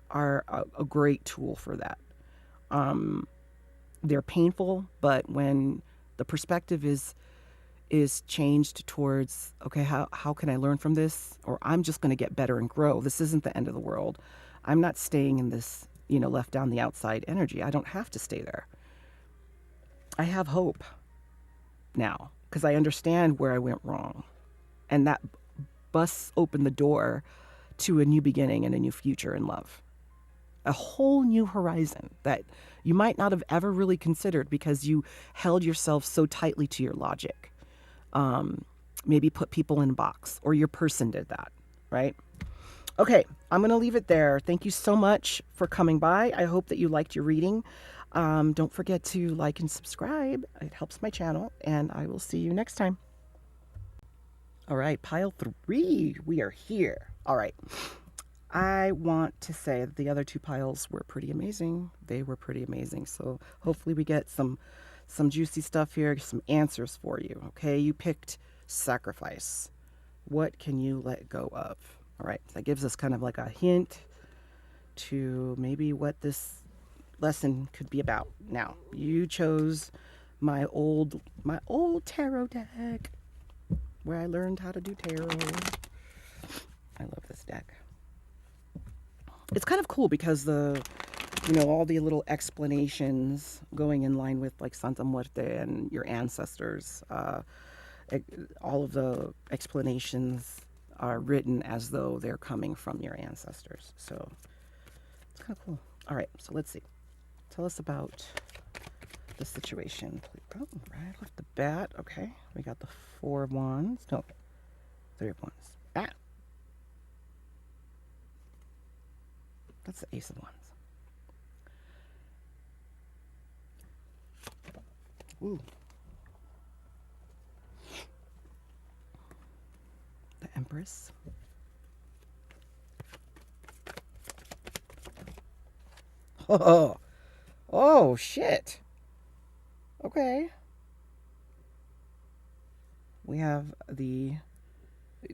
are a great tool for that. They're painful, but when the perspective is is changed towards, okay, how can I learn from this? Or I'm just going to get better and grow. This isn't the end of the world. I'm not staying in this, left down the outside energy. I don't have to stay there. I have hope now because I understand where I went wrong. And that busts open the door to a new beginning and a new future in love. A whole new horizon that you might not have ever really considered because you held yourself so tightly to your logic. Maybe put people in a box, or your person did that, right? Okay, I'm going to leave it there. Thank you so much for coming by. I hope that you liked your reading. Don't forget to like and subscribe. It helps my channel, and I will see you next time. All right, pile 3. We are here. All right. I want to say that the other 2 piles were pretty amazing. They were pretty amazing. So hopefully we get some juicy stuff here, some answers for you. Okay, you picked sacrifice. What can you let go of? All right, that gives us kind of like a hint to maybe what this lesson could be about. Now, you chose my old tarot deck where I learned how to do tarot. I love this deck. It's kind of cool because all the little explanations going in line with like Santa Muerte and your ancestors, all of the explanations are written as though they're coming from your ancestors. So it's kind of cool. All right, so let's see. Tell us about the situation. Oh, right off the bat. Okay, we got the 4 of Wands. No, 3 of Wands. That's the Ace of Wands. Ooh. The Empress. Oh, shit. Okay. We have the...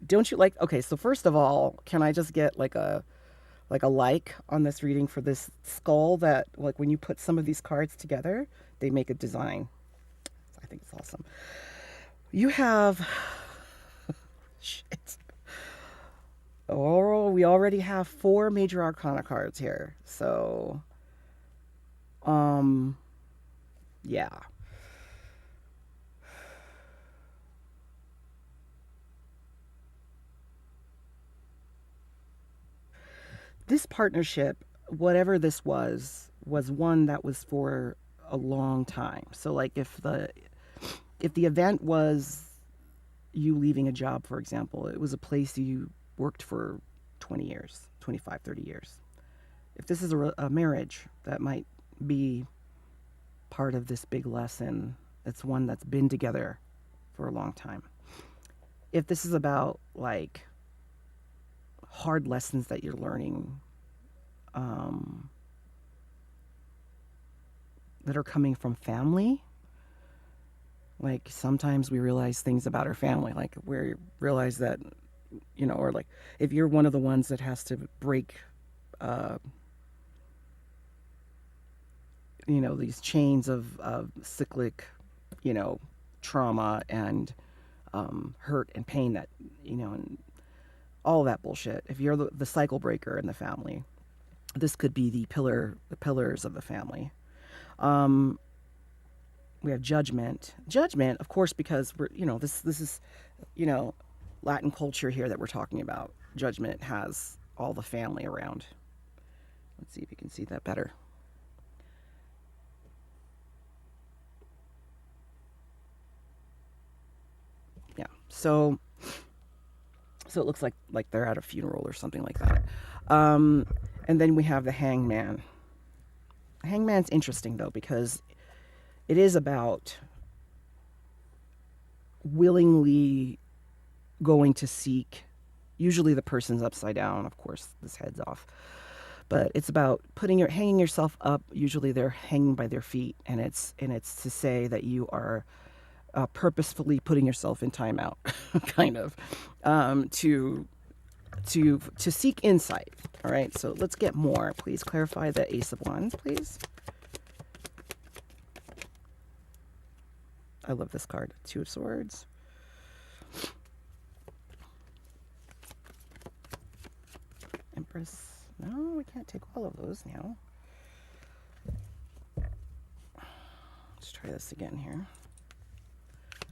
Don't you like... Okay, so first of all, can I just get like a like on this reading for this skull that, like, when you put some of these cards together, they make a design. I think it's awesome. You have... Shit. Oh, we already have 4 major arcana cards here. So, yeah. This partnership, whatever this was one that was for a long time. So like if the event was you leaving a job, for example, it was a place you worked for 20 years, 25, 30 years. If this is a marriage, that might be part of this big lesson. It's one that's been together for a long time. If this is about like hard lessons that you're learning, that are coming from family, like sometimes we realize things about our family, like we realize that, or like if you're one of the ones that has to break, these chains of cyclic, trauma and hurt and pain that, and all that bullshit. If you're the cycle breaker in the family, this could be the pillars of the family. We have judgment, of course, because we're, this is, Latin culture here that we're talking about. Judgment has all the family around. Let's see if you can see that better. Yeah. So it looks like they're at a funeral or something like that. And then we have the Hangman. Hangman's interesting though, because it is about willingly going to seek. Usually the person's upside down, of course, this head's off. But it's about hanging yourself up. Usually they're hanging by their feet, and it's to say that you are purposefully putting yourself in timeout, kind of, to seek insight. All right, so let's get more. Please clarify the Ace of Wands, please. I love this card. 2 of Swords. Empress. No, we can't take all of those now. Let's try this again here.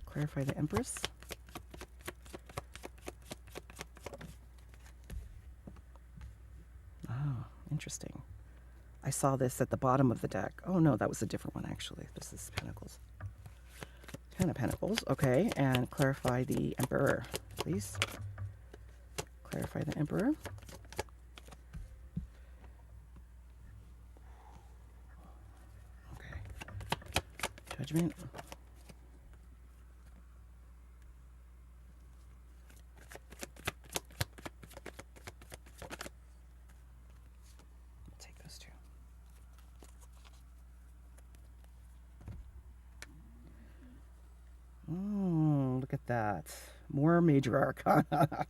Clarify the Empress. Oh, interesting. I saw this at the bottom of the deck. Oh no, that was a different one actually. This is Pentacles. Ten of Pentacles. Okay, and clarify the Emperor, please. Clarify the Emperor. Okay. Judgment. Take those two. Oh, look at that. More major arcana.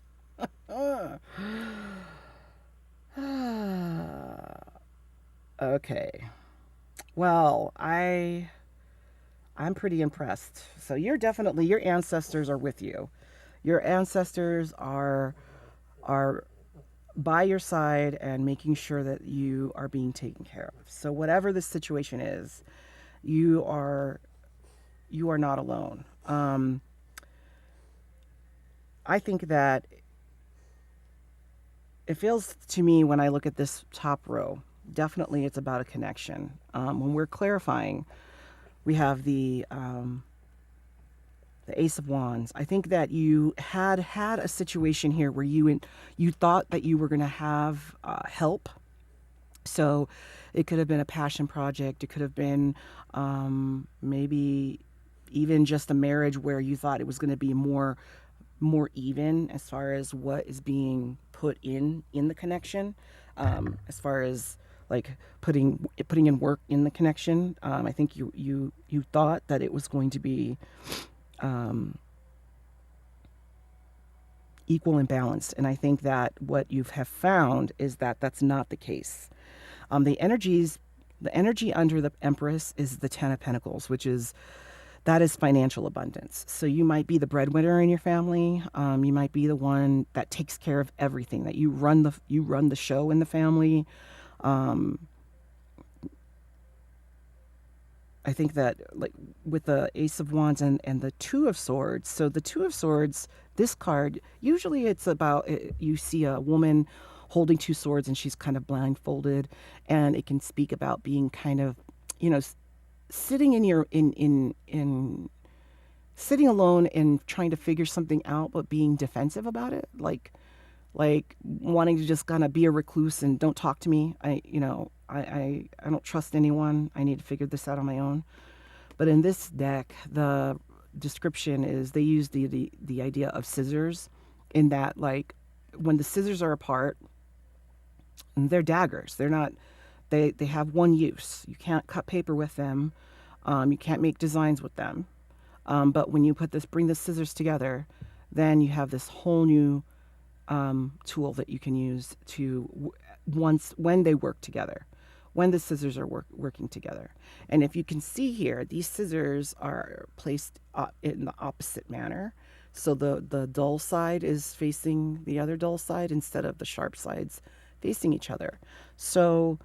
Okay. Well, I'm pretty impressed. So you're definitely, your ancestors are with you. Your ancestors are by your side and making sure that you are being taken care of. So whatever the situation is, you are not alone. I think that it feels to me when I look at this top row, definitely it's about a connection. When we're clarifying, we have the Ace of Wands. I think that you had a situation here where you thought that you were going to have help. So it could have been a passion project. It could have been maybe even just a marriage where you thought it was going to be more even as far as what is being put in the connection, as far as like putting in work in the connection. I think you thought that it was going to be equal and balanced, and I think that what you have found is that that's not the case. The energy under the Empress is the Ten of Pentacles, which is financial abundance. So you might be the breadwinner in your family. You might be the one that takes care of everything. That you run the show in the family. I think that like with the Ace of Wands and the Two of Swords. So the Two of Swords, this card, usually it's about, you see a woman holding two swords and she's kind of blindfolded, and it can speak about being kind of, sitting sitting alone and trying to figure something out, but being defensive about it, like wanting to just kind of be a recluse and don't talk to me. I don't trust anyone. I need to figure this out on my own. But in this deck, the description is they use the idea of scissors, in that like when the scissors are apart, they're daggers. They're not. They have one use. You can't cut paper with them. You can't make designs with them. But when you bring the scissors together, then you have this whole new tool that you can use when they work together, when the scissors are working together. And if you can see here, these scissors are placed in the opposite manner. So the dull side is facing the other dull side instead of the sharp sides facing each other. So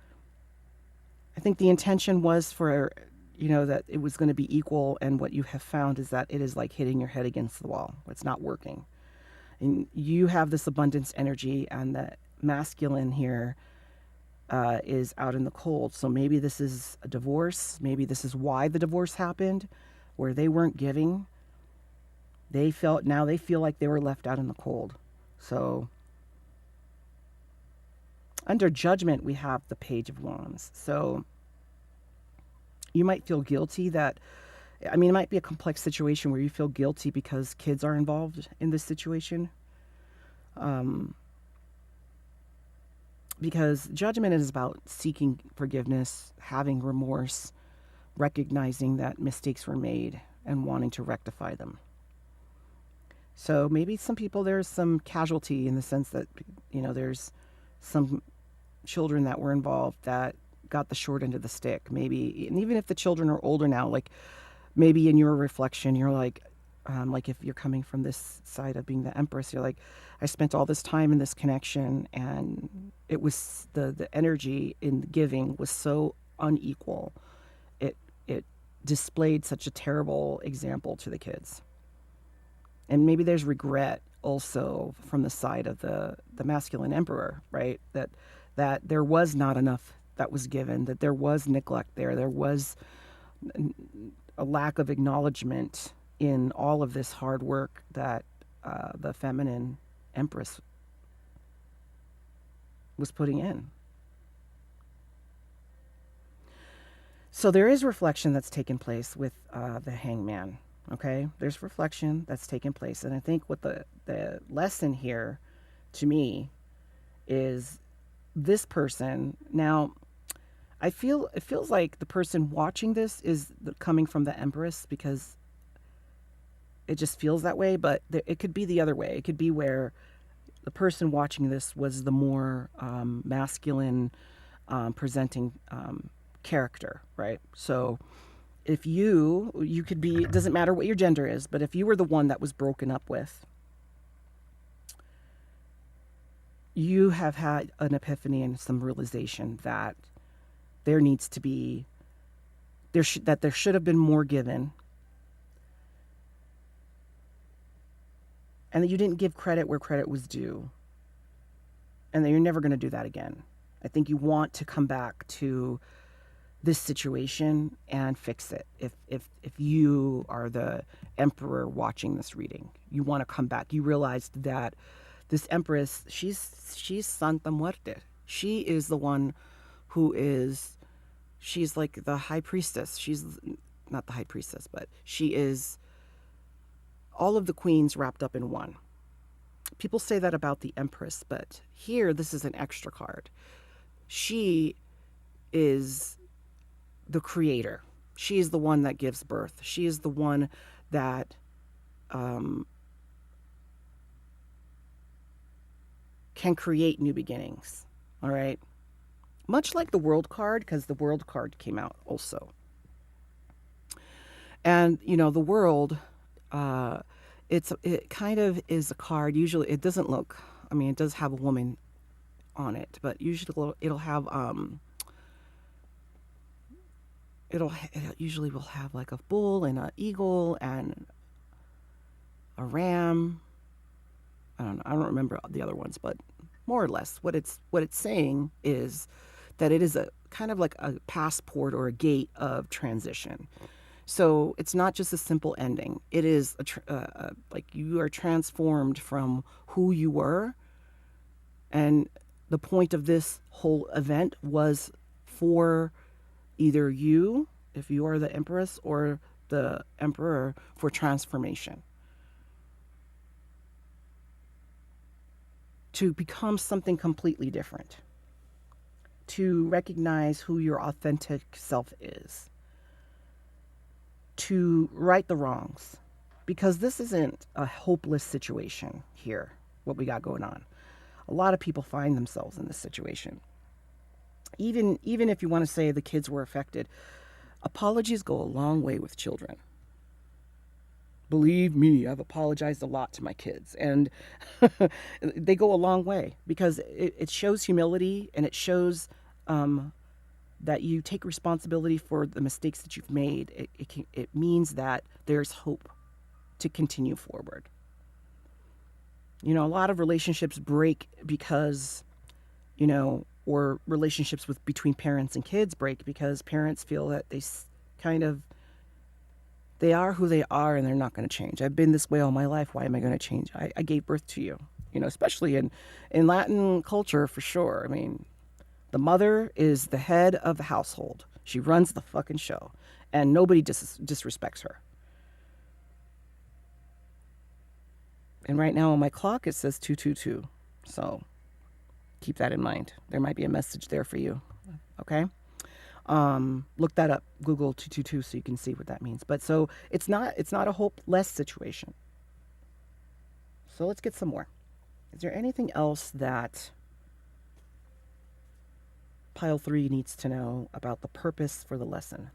I think the intention was for, that it was going to be equal, and what you have found is that it is like hitting your head against the wall. It's not working. And you have this abundance energy, and the masculine here is out in the cold. So maybe this is a divorce. Maybe this is why the divorce happened, where they weren't giving. Now they feel like they were left out in the cold. So under Judgment, we have the Page of Wands. So you might feel guilty it might be a complex situation where you feel guilty because kids are involved in this situation. Because Judgment is about seeking forgiveness, having remorse, recognizing that mistakes were made, and wanting to rectify them. So maybe some people, there's some casualty in the sense that, there's some children that were involved that got the short end of the stick. Maybe, and even if the children are older now, like maybe in your reflection, you're like, Like if you're coming from this side of being the empress, you're like, I spent all this time in this connection, and it was the energy in giving was so unequal. It displayed such a terrible example to the kids. And maybe there's regret also from the side of the masculine emperor, right? That there was not enough that was given, that there was neglect there was a lack of acknowledgement in all of this hard work that the feminine empress was putting in. So there is reflection that's taken place with the hangman. Okay, there's reflection that's taken place, and I think what the lesson here, to me, is this person now. I feel it feels like the person watching this is coming from the empress, because it just feels that way. But it could be the other way. It could be where the person watching this was the more masculine presenting character, right? So if you could be, it doesn't matter what your gender is, but if you were the one that was broken up with, you have had an epiphany and some realization that there needs to be that there should have been more given, and that you didn't give credit where credit was due, and that you're never going to do that again. I think you want to come back to this situation and fix it. If you are the emperor watching this reading, you want to come back. You realized that this empress, she's Santa Muerte. She is the one who is, she's like the high priestess. She's not the high priestess, but she is all of the queens wrapped up in one. People say that about the empress, but here this is an extra card. She is the creator. She is the one that gives birth. She is the one that can create new beginnings. All right. Much like the world card, because the world card came out also. And, you know, the world, it kind of is a card. Usually it doesn't look, I mean, it does have a woman on it, but usually it'll have, it usually will have like a bull and an eagle and a ram. I don't remember the other ones, but more or less what it's saying is that it is a kind of like a passport or a gate of transition. So it's not just a simple ending. It is like you are transformed from who you were, and the point of this whole event was for either you, if you are the empress, or the emperor, for transformation. To become something completely different. To recognize who your authentic self is. To right the wrongs. Because this isn't a hopeless situation here, what we got going on. A lot of people find themselves in this situation. Even if you want to say the kids were affected, apologies go a long way with children. Believe me, I've apologized a lot to my kids, and they go a long way, because it shows humility, and it shows that you take responsibility for the mistakes that you've made. It means that there's hope to continue forward. You know, a lot of relationships break because, you know, or relationships between parents and kids break because parents feel that they are who they are, and they're not going to change. I've been this way all my life. Why am I going to change? I gave birth to you, you know, especially in Latin culture, for sure. I mean, the mother is the head of the household. She runs the fucking show, and nobody disrespects her. And right now on my clock, it says 222. So keep that in mind. There might be a message there for you. Okay? Look that up. Google 222 so you can see what that means. But so it's not a hopeless situation. So let's get some more. Is there anything else that pile 3 needs to know about the purpose for the lesson?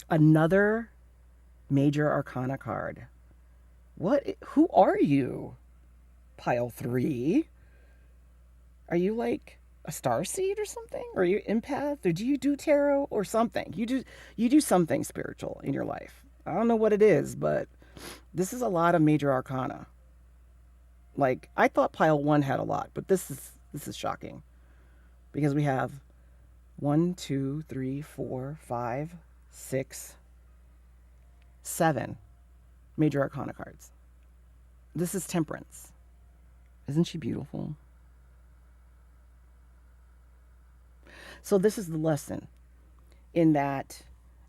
Another major arcana card. Who are you? Pile 3. Are you like a star seed or something? Or are you empath? Or do you do tarot or something? You do something spiritual in your life. I don't know what it is, but this is a lot of major arcana. Like, I thought pile 1 had a lot, but this is shocking. Because we have 1, 2, 3, 4, 5, 6, 7 major arcana cards. This is Temperance. Isn't she beautiful? So this is the lesson in that,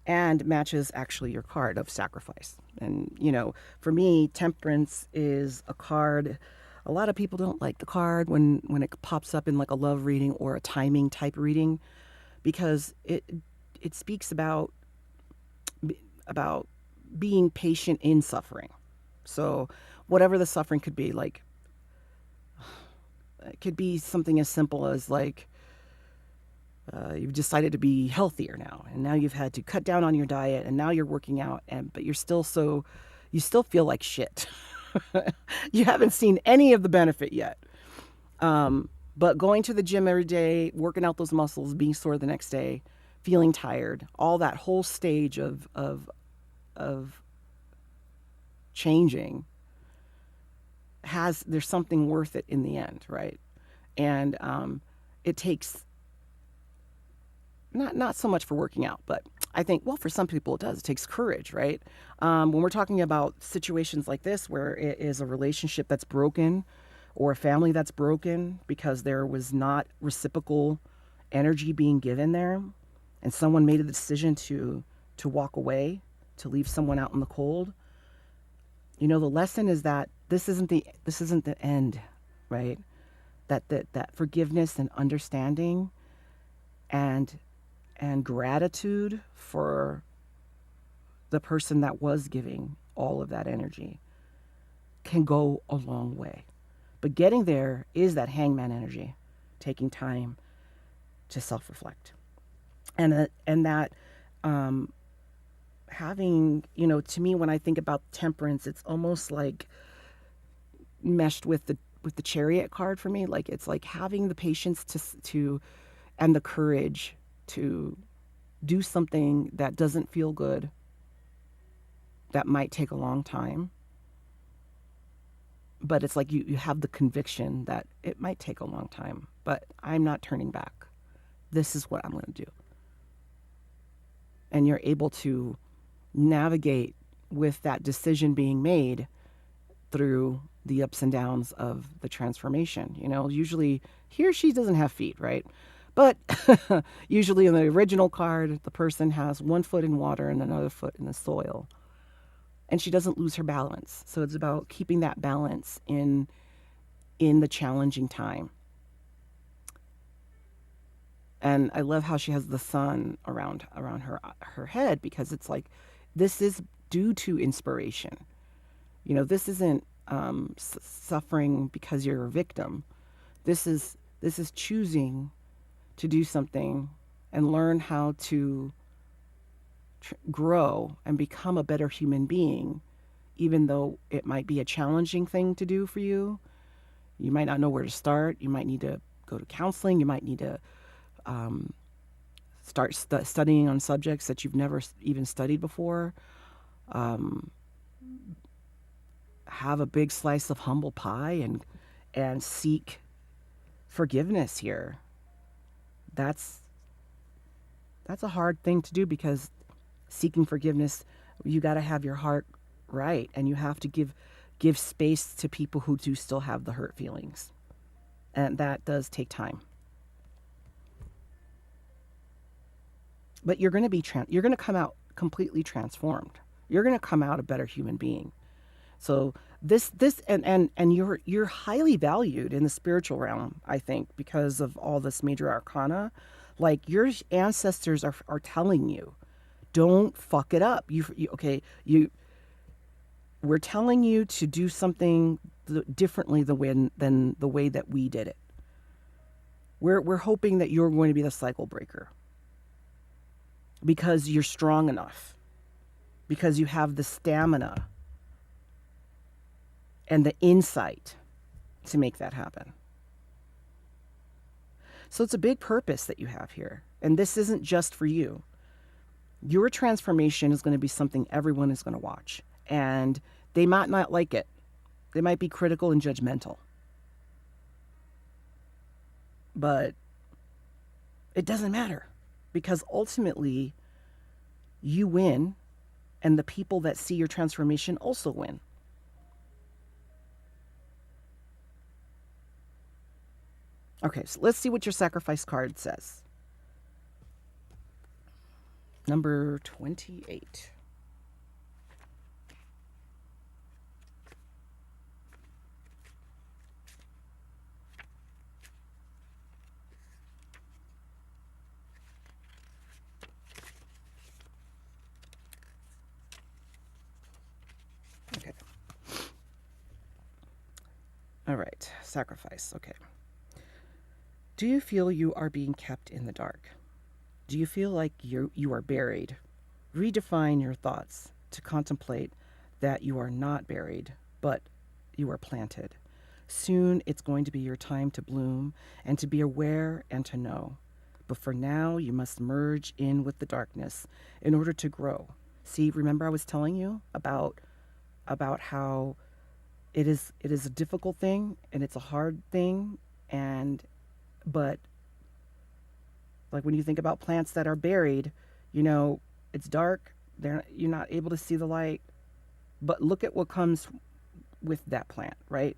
and matches actually your card of sacrifice. And, for me, Temperance is a card. A lot of people don't like the card when it pops up in like a love reading or a timing type reading, because it speaks about being patient in suffering. So whatever the suffering could be, like, it could be something as simple as like, you've decided to be healthier now, and now you've had to cut down on your diet, and now you're working out, but you still feel like shit. You haven't seen any of the benefit yet. But going to the gym every day, working out those muscles, being sore the next day, feeling tired, all that whole stage of changing there's something worth it in the end, right? And it takes not so much for working out, but I think, well, for some people it does. It takes courage, right? When we're talking about situations like this, where it is a relationship that's broken or a family that's broken because there was not reciprocal energy being given there, and someone made a decision to walk away, to leave someone out in the cold, the lesson is that this isn't the end, right? That forgiveness and understanding and gratitude for the person that was giving all of that energy can go a long way. But getting there is that hangman energy, taking time to self-reflect. And that having, to me, when I think about Temperance, it's almost like meshed with the Chariot card for me. Like, it's like having the patience to and the courage to do something that doesn't feel good, that might take a long time, but it's like you have the conviction that it might take a long time, but I'm not turning back. This is what I'm going to do. And you're able to navigate with that decision being made through the ups and downs of the transformation. Usually he or she doesn't have feet, right? But usually in the original card, the person has one foot in water and another foot in the soil. And she doesn't lose her balance. So it's about keeping that balance in the challenging time. And I love how she has the sun around her head, because it's like, this is due to inspiration. This isn't suffering because you're a victim. This is choosing to do something and learn how to grow and become a better human being, even though it might be a challenging thing to do for you. You might not know where to start. You might need to go to counseling. You might need to start studying on subjects that you've never even studied before. Have a big slice of humble pie and seek forgiveness here. That's a hard thing to do, because seeking forgiveness, you got to have your heart right, and you have to give space to people who do still have the hurt feelings, and that does take time. But you're going to come out completely transformed. You're going to come out a better human being. So this and you're highly valued in the spiritual realm, I think, because of all this major arcana. Like, your ancestors are telling you, don't fuck it up. We're telling you to do something differently than the way that we did it. We're hoping that you're going to be the cycle breaker, because you're strong enough. because you have the stamina and the insight to make that happen. So it's a big purpose that you have here. And this isn't just for you. Your transformation is going to be something everyone is going to watch. And they might not like it. They might be critical and judgmental. But it doesn't matter, because ultimately you win, and the people that see your transformation also win. Okay, so let's see what your sacrifice card says. Number 28. Okay. All right, sacrifice. Okay. Do you feel you are being kept in the dark? Do you feel like you are buried? Redefine your thoughts to contemplate that you are not buried, but you are planted. Soon it's going to be your time to bloom and to be aware and to know. But for now, you must merge in with the darkness in order to grow. See, remember I was telling you about how it is a difficult thing and it's a hard thing, but like when you think about plants that are buried, it's dark, you're not able to see the light, but look at what comes with that plant, right?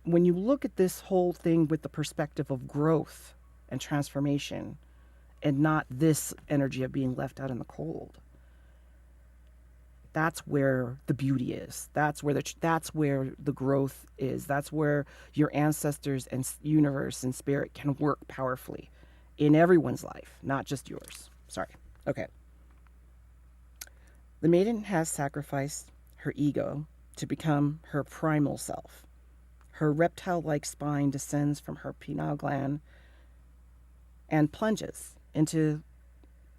When you look at this whole thing with the perspective of growth and transformation and not this energy of being left out in the cold, that's where the beauty is. That's where the growth is. That's where your ancestors and universe and spirit can work powerfully in everyone's life, not just yours. Sorry. Okay. The maiden has sacrificed her ego to become her primal self. Her reptile-like spine descends from her pineal gland and plunges into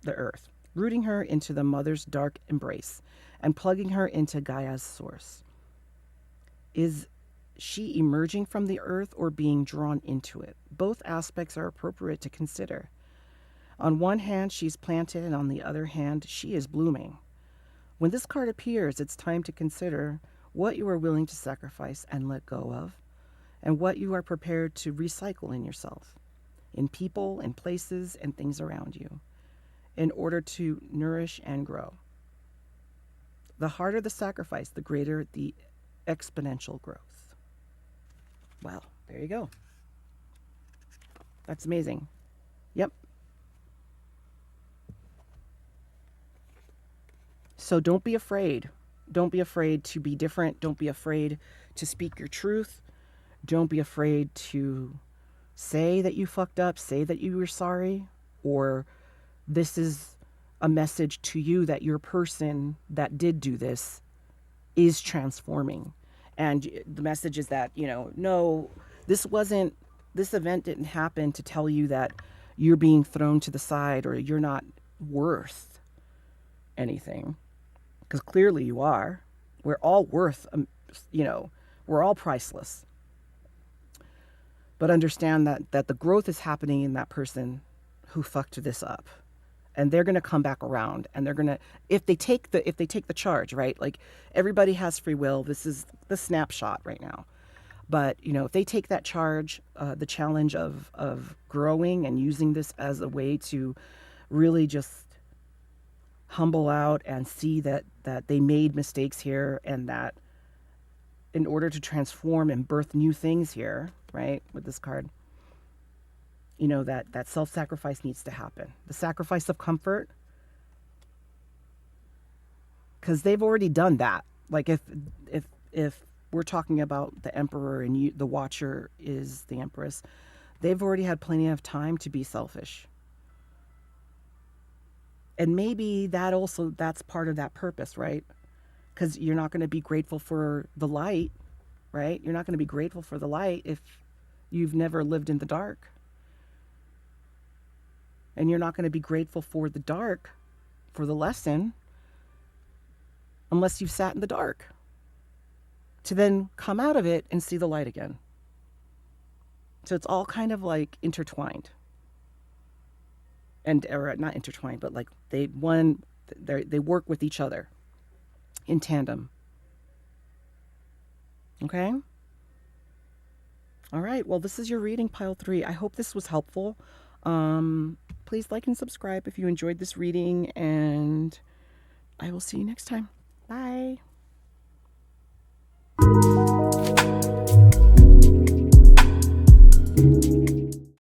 the earth, rooting her into the mother's dark embrace and plugging her into Gaia's source. Is she emerging from the earth or being drawn into it? Both aspects are appropriate to consider. On one hand, she's planted, and on the other hand, she is blooming. When this card appears, it's time to consider what you are willing to sacrifice and let go of, and what you are prepared to recycle in yourself, in people, in places, and things around you, in order to nourish and grow. The harder the sacrifice, the greater the exponential growth. Well, there you go. That's amazing. Yep. So don't be afraid. Don't be afraid to be different. Don't be afraid to speak your truth. Don't be afraid to say that you fucked up, say that you were sorry, or this is a message to you that your person that did do this is transforming. And the message is that, no, this event didn't happen to tell you that you're being thrown to the side or you're not worth anything. Because clearly you are. We're all worth, we're all priceless. But understand that the growth is happening in that person who fucked this up. And they're going to come back around, and they're going to, if they take the charge, right? Like, everybody has free will. This is the snapshot right now. But, if they take that charge, the challenge of growing and using this as a way to really just humble out and see that they made mistakes here, and that in order to transform and birth new things here, right, with this card, that self-sacrifice needs to happen. The sacrifice of comfort, because they've already done that. Like if we're talking about the emperor and the watcher is the empress, they've already had plenty of time to be selfish. And maybe that's part of that purpose, right? Because you're not going to be grateful for the light, right? You're not going to be grateful for the light if you've never lived in the dark. And you're not going to be grateful for the dark, for the lesson, unless you've sat in the dark, to then come out of it and see the light again. So it's all kind of like intertwined. And or not intertwined, but like they work with each other in tandem. Okay? All right. Well, this is your reading, pile 3. I hope this was helpful. Please like and subscribe if you enjoyed this reading, and I will see you next time. Bye.